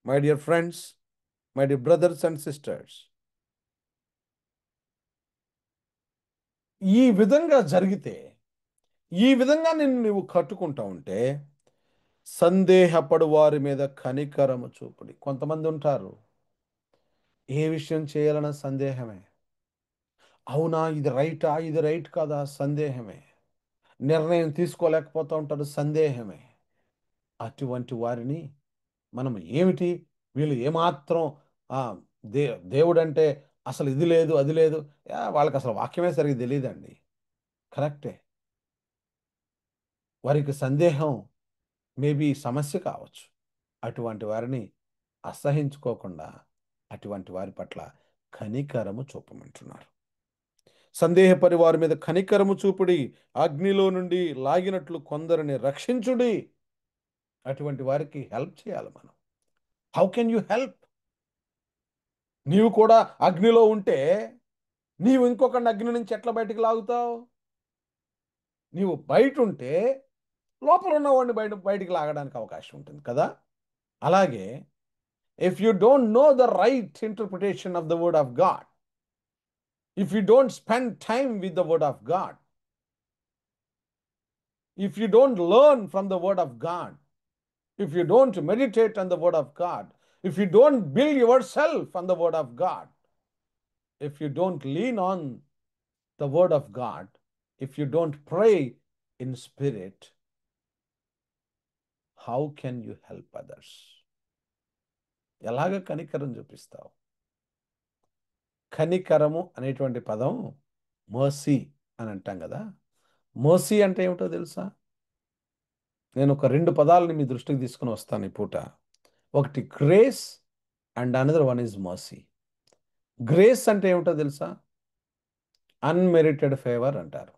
[SPEAKER 1] My dear friends, my dear brothers and sisters, ఈ విధంగా జరిగితే, ఈ విధంగా నువ్వు కట్టుకుంటా ఉంటే, సందేహపడు వారి మీద కనికరము చూపుడి. కొంతమంది ఉంటారు, ఏ విషయం చేయాలన్న సందేహమే. అవునా, ఇది రైటా, ఇది రైట్ కాదా, సందేహమే. నిర్ణయం తీసుకోలేకపోతూ ఉంటారు, సందేహమే. అటువంటి వారిని మనం ఏమిటి, వీళ్ళు ఏమాత్రం దేవుడంటే అసలు ఇది లేదు అది లేదు, వాళ్ళకి అసలు వాక్యమే సరిగ్గా తెలియదండి. కరెక్టే, వారికి సందేహం మేబీ సమస్య కావచ్చు. అటువంటి వారిని అసహించుకోకుండా అటువంటి వారి పట్ల కనికరము చూపమంటున్నారు. సందేహపరి వారి మీద కనికరము చూపుడి, అగ్నిలో నుండి లాగినట్లు కొందరిని రక్షించుడి. అటువంటి వారికి హెల్ప్ చేయాలి మనం. How can you help? నీవు కూడా అగ్నిలో ఉంటే నీవు ఇంకొకరిని అగ్ని నుంచి ఎట్లా బయటికి లాగుతావు? నీవు బయట ఉంటే లోపల ఉన్నవాడిని బయటికి లాగడానికి అవకాశం ఉంటుంది కదా. అలాగే if you don't know the right interpretation of the word of God, if you don't spend time with the word of God, if you don't learn from the word of God, if you don't meditate on the word of God, if you don't build yourself on the word of God, if you don't lean on the word of God, if you don't pray in spirit, how can you help others? ఎలాగ కనికరం చూపిస్తావు? కనికరము అనేటువంటి పదం mercy అని అంటాం కదా. Mercy అంటే ఏమిటో తెలుసా? నేను ఒక 2 పదాలని మీ దృష్టికి తీసుకుని వస్తాను ఈ పూట. ఒకటి grace and another one is mercy. Grace అంటే ఏమిటో తెలుసా? అన్మెరిటెడ్ ఫేవర్ అంటారు.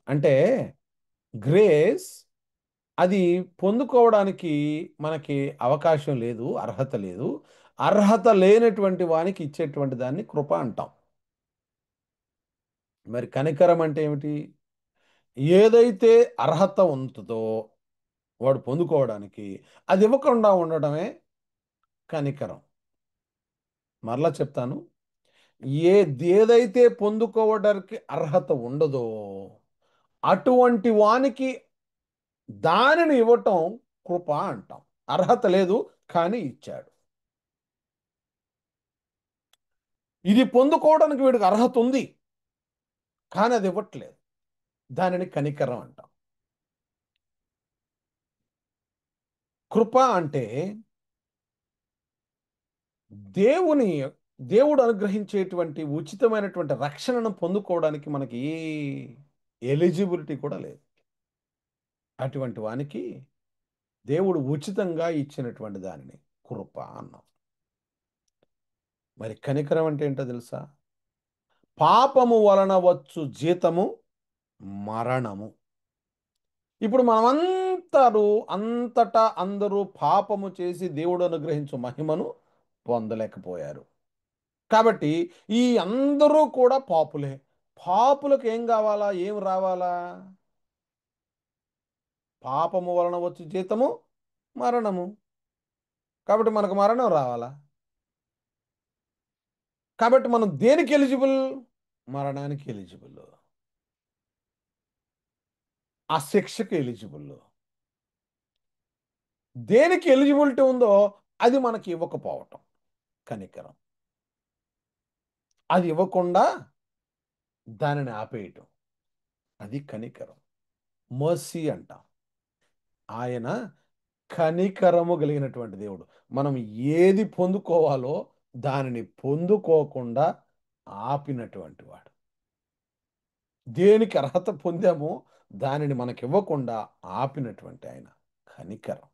[SPEAKER 1] అంటే గ్రేస్ అది పొందుకోవడానికి మనకి అవకాశం లేదు, అర్హత లేదు. అర్హత లేనటువంటి వానికి ఇచ్చేటువంటి దాన్ని కృప అంటాం. మరి కనికరం అంటే ఏమిటి? ఏదైతే అర్హత ఉంటుందో వాడు పొందుకోవడానికి, అది ఇవ్వకుండా ఉండడమే కనికరం. మరలా చెప్తాను, ఏదైతే పొందుకోవడానికి అర్హత ఉండదో అటువంటి వానికి దానిని ఇవ్వటం కృప అంటాం. అర్హత లేదు కానీ ఇచ్చాడు. ఇది పొందుకోవడానికి వీడికి అర్హత ఉంది కానీ అది ఇవ్వట్లేదు, దానిని కనికరం అంటాం. కృప అంటే దేవుడు అనుగ్రహించేటువంటి ఉచితమైనటువంటి రక్షణను పొందుకోవడానికి మనకి ఏ ఎలిజిబిలిటీ కూడా లేదు. అటువంటి వానికి దేవుడు ఉచితంగా ఇచ్చినటువంటి దానిని కృప అన్నాం. మరి కనికరం అంటే ఏంటో తెలుసా? పాపము వలన వచ్చు జీతము మరణము. ఇప్పుడు అంతటా అందరూ పాపము చేసి దేవుడు అనుగ్రహించు మహిమను పొందలేకపోయారు. కాబట్టి ఈ అందరూ కూడా పాపులే. పాపులకు ఏం కావాలా, ఏం రావాలా? పాపము వలన వచ్చు జీతము మరణము. కాబట్టి మనకు మరణం రావాలా? కాబట్టి మనం దేనికి ఎలిజిబుల్? మరణానికి ఎలిజిబుల్, ఆ శిక్షకు ఎలిజిబుల్. దేనికి ఎలిజిబిలిటీ ఉందో అది మనకి ఇవ్వకపోవటం కనికరం. అది ఇవ్వకుండా దానిని ఆపేయటం అది కనికరం. మర్సీ అంటాం. ఆయన కనికరము కలిగినటువంటి దేవుడు. మనం ఏది పొందుకోవాలో దానిని పొందుకోకుండా ఆపినటువంటి వాడు. దేనికి అర్హత పొందామో దానిని మనకివ్వకుండా ఆపినటువంటి ఆయన కనికరం.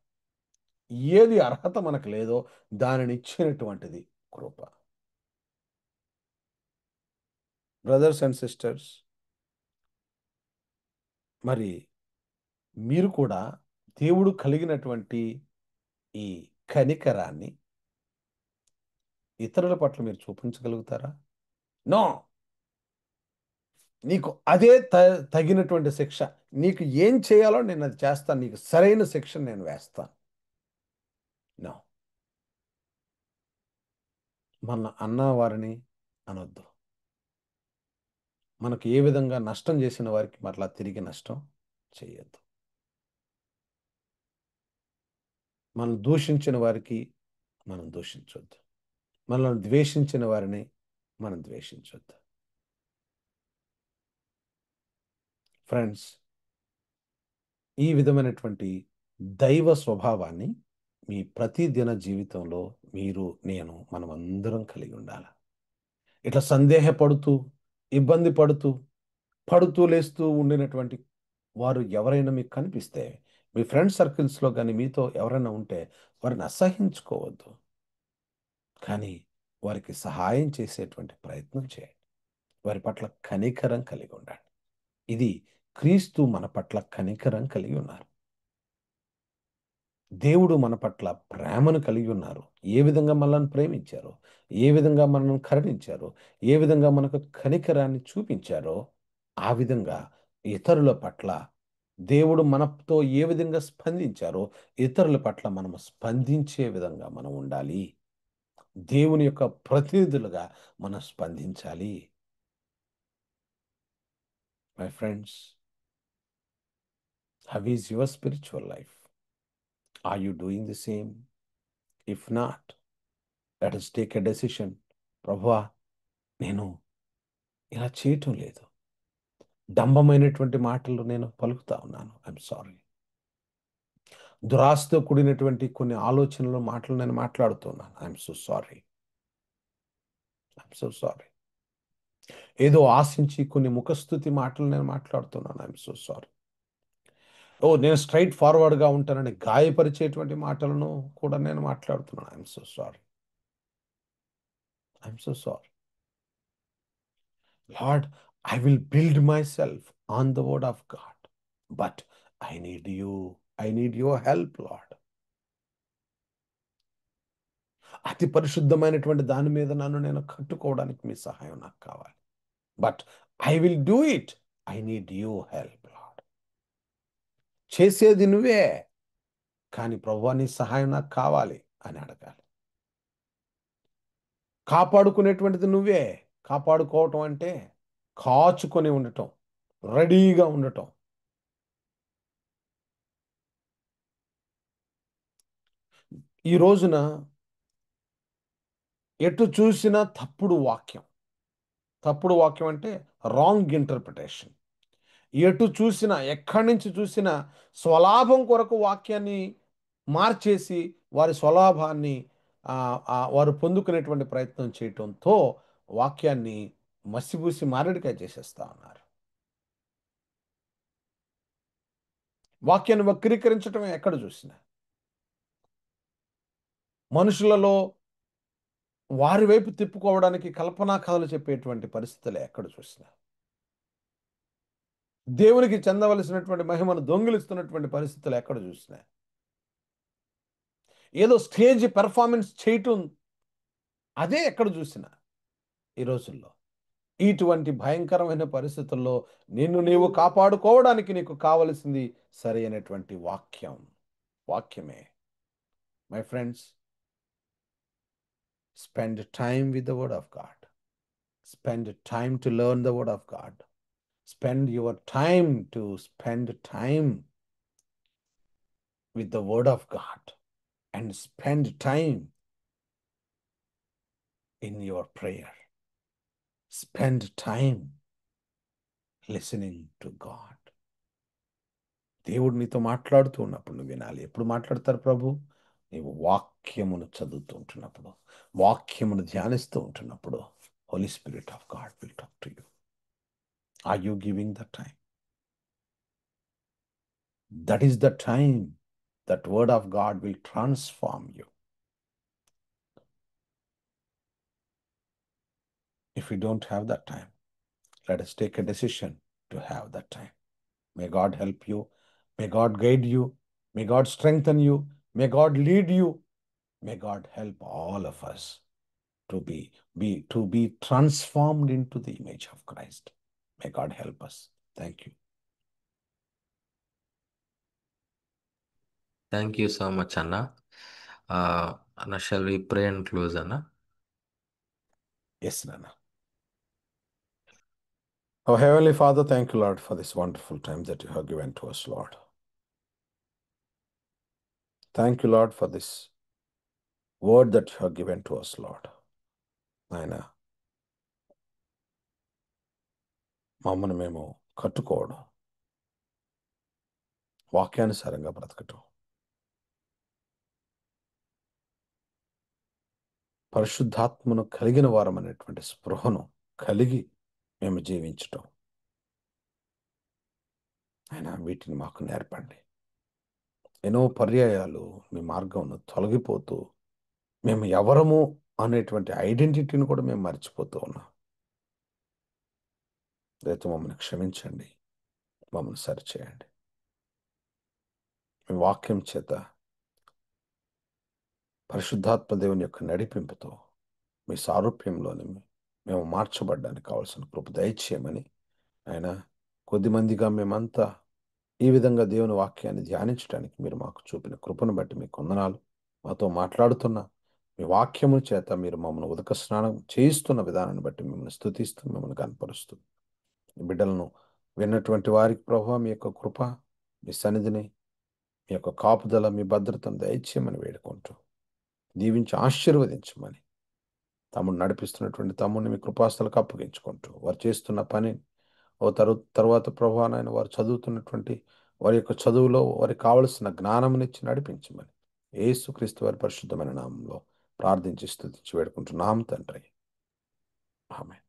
[SPEAKER 1] ఏది అర్హత మనకు లేదో దానిని ఇచ్చినటువంటిది కృప. బ్రదర్స్ అండ్ సిస్టర్స్, మరి మీరు కూడా దేవుడు కలిగినటువంటి ఈ కనికరాన్ని ఇతరుల పట్ల మీరు చూపించగలుగుతారా? నో. నీకు అదే తగినటువంటి శిక్ష. నీకు ఏం చేయాలో నేను అది చేస్తాను. నీకు సరైన శిక్ష నేను వేస్తాను. నో. మన అన్నవారిని అనొద్దు. మనకు ఏ విధంగా నష్టం చేసిన వారికి మరలా తిరిగి నష్టం చేయొద్దు. మనం దూషించిన వారికి మనం దూషించొద్దు. మనల్ని ద్వేషించిన వారిని మనం ద్వేషించొద్దు. ఫ్రెండ్స్, ఈ విధమైనటువంటి దైవ స్వభావాన్ని మీ ప్రతిదిన జీవితంలో మీరు, నేను, మనమందరం కలిగి ఉండాలి. ఇట్లా సందేహపడుతూ, ఇబ్బంది పడుతూ లేస్తూ ఉండినటువంటి వారు ఎవరైనా మీకు కనిపిస్తే, మీ ఫ్రెండ్ సర్కిల్స్లో కానీ మీతో ఎవరైనా ఉంటే వారిని అసహించుకోవద్దు. కానీ వారికి సహాయం చేసేటువంటి ప్రయత్నం చేయండి. వారి పట్ల కనికరం కలిగి ఉండండి. ఇది క్రీస్తు మన పట్ల కనికరం కలిగి ఉన్నారు. దేవుడు మన పట్ల ప్రేమను కలిగి ఉన్నారు. ఏ విధంగా మనల్ని ప్రేమించారో, ఏ విధంగా మనల్ని కరుణించారో, ఏ విధంగా మనకు కనికరాన్ని చూపించారో, ఆ విధంగా ఇతరుల పట్ల దేవుడు మనతో ఏ విధంగా స్పందించారో ఇతరుల పట్ల మనం స్పందించే విధంగా మనం ఉండాలి. దేవుని యొక్క ప్రతినిధులుగా మనం స్పందించాలి. My friends, how is your spiritual life? Are you doing the same? If not, let us take a decision. ప్రభువా, నేను ఇలా చేయటం లేదు. డంబమైనటువంటి మాటలు నేను పలుకుతా ఉన్నాను. I'm sorry. దురాశతో కూడినటువంటి కొన్ని ఆలోచనలు, మాటలు నేను మాట్లాడుతున్నాను. I'm so sorry. I'm so sorry. ఏదో ఆశించి కొన్ని ముఖస్తుతి మాటలు నేను మాట్లాడుతున్నాను. I'm so sorry. నేను స్ట్రైట్ ఫార్వర్డ్గా ఉంటానని గాయపరిచేటువంటి మాటలను కూడా నేను మాట్లాడుతున్నాను. I'm so sorry. I'm so sorry. Lord, I will build myself on the word of God. But I need you. I need your help, Lord. అతి పరిశుద్ధమైనటువంటి దాని మీద నన్ను నేను కట్టుకోవడానికి మీ సహాయం నాకు కావాలి. But I will do it. I need you help, lord. చేసేది నువ్వే, కానీ ప్రభువా నీ సహాయం నాకు కావాలి అని అడగాలి. కాపాడుకునేటువంటిది నువ్వే. కాపాడుకోవటం అంటే కాచుకొని ఉండటం, రెడీగా ఉండటం. ఈ రోజున ఎటు చూసినా తప్పుడు వాక్యం. తప్పుడు వాక్యం అంటే రాంగ్ ఇంటర్ప్రిటేషన్. ఎటు చూసినా, ఎక్కడి నుంచి చూసినా స్వలాభం కొరకు వాక్యాన్ని మార్చేసి వారి స్వలాభాన్ని వారు పొందుకునేటువంటి ప్రయత్నం చేయటంతో వాక్యాన్ని మసిబూసి మారేడుకాయ చేసేస్తా ఉన్నారు. వాక్యాన్ని వక్రీకరించటమే ఎక్కడ చూసినా. మనుషులలో వారి వైపు తిప్పుకోవడానికి కల్పనా కథలు చెప్పేటువంటి పరిస్థితులు ఎక్కడ చూసినా. దేవునికి చెందవలసినటువంటి మహిమను దొంగిలిస్తున్నటువంటి పరిస్థితులు ఎక్కడ చూసినా. ఏదో స్టేజ్ పెర్ఫార్మెన్స్ చేయటం, అదే ఎక్కడ చూసినా ఈ రోజుల్లో. ఇటువంటి భయంకరమైన పరిస్థితుల్లో నిన్ను నీవు కాపాడుకోవడానికి నీకు కావలసింది సరైనటువంటి వాక్యమే. My friends, spend time with the word of God. Spend time to learn the word of God. Spend your time to spend time with the word of God. and spend time in your prayer. Spend time listening to God. దేవుడు నీతో మాట్లాడుతూ ఉన్నప్పుడు నువ్వు వినాలి. ఎప్పుడు మాట్లాడతారు ప్రభు? నీవు వాక్యమును చదువుతూ ఉంటున్నప్పుడు, వాక్యమును ధ్యానిస్తూ ఉంటున్నప్పుడు. Holy Spirit of God will talk to you. Are you giving the time? That is the time that word of God will transform you. If we don't have that time, let us take a decision to have that time. May God help you. May God guide you. May God strengthen you. May God lead you. May God help all of us to be transformed into the image of Christ. May God help us. Thank you.
[SPEAKER 2] Thank you so much, Anna. Anna, shall we pray and close, Anna?
[SPEAKER 1] Yes, Nana. Oh, Heavenly Father, thank you, Lord, for this wonderful time that you have given to us, Lord. Thank you, Lord, for this word that you have given to us, Lord. Naina, మమ్మల్ని మేము కట్టుకోవడం, వాక్యానుసారంగా బ్రతకటం, పరిశుద్ధాత్మను కలిగిన వారం అనేటువంటి స్పృహను కలిగి మేము జీవించటం, ఆయన వీటిని మాకు నేర్పండి. ఎన్నో పర్యాయాలు మీ మార్గంను తొలగిపోతూ మేము ఎవరము అనేటువంటి ఐడెంటిటీని కూడా మేము మర్చిపోతూ ఉన్నాం. రైతు మమ్మల్ని క్షమించండి, మమ్మల్ని సరిచేయండి. మీ వాక్యం చేత పరిశుద్ధాత్మ దేవుని యొక్క నడిపింపుతో మీ సారూప్యంలోని మేము మార్చబడ్డానికి కావాల్సిన కృప దయచేయమని ఆయన కొద్దిమందిగా మేమంతా ఈ విధంగా దేవుని వాక్యాన్ని ధ్యానించడానికి మీరు మాకు చూపిన కృపను బట్టి మీకు వందనాలు. మాతో మాట్లాడుతున్న మీ వాక్యము చేత మీరు మమ్మల్ని ఉదక స్నానం చేయిస్తున్న విధానాన్ని బట్టి మిమ్మల్ని స్తుతిస్తూ మిమ్మల్ని కనపరుస్తూ ఈ బిడ్డలను విన్నటువంటి వారికి ప్రభువా మీ యొక్క కృప, మీ సన్నిధిని, మీ యొక్క కాపుదల, మీ భద్రతను దయచేయమని వేడుకుంటూ దీవించి ఆశీర్వదించమని తమ్ముడు నడిపిస్తున్నటువంటి తమ్ముడిని మీ కృపాస్థలకు అప్పగించుకుంటూ వారు చేస్తున్న పని తర్వాత ప్రభువా నాయన వారు చదువుతున్నటువంటి వారి యొక్క చదువులో వారికి కావలసిన జ్ఞానమునిచ్చి నడిపించమని యేసుక్రీస్తు వారి పరిశుద్ధమైన నామంలో ప్రార్థించి స్తుతించి వేడుకుంటున్నాం తండ్రి. ఆమేన్.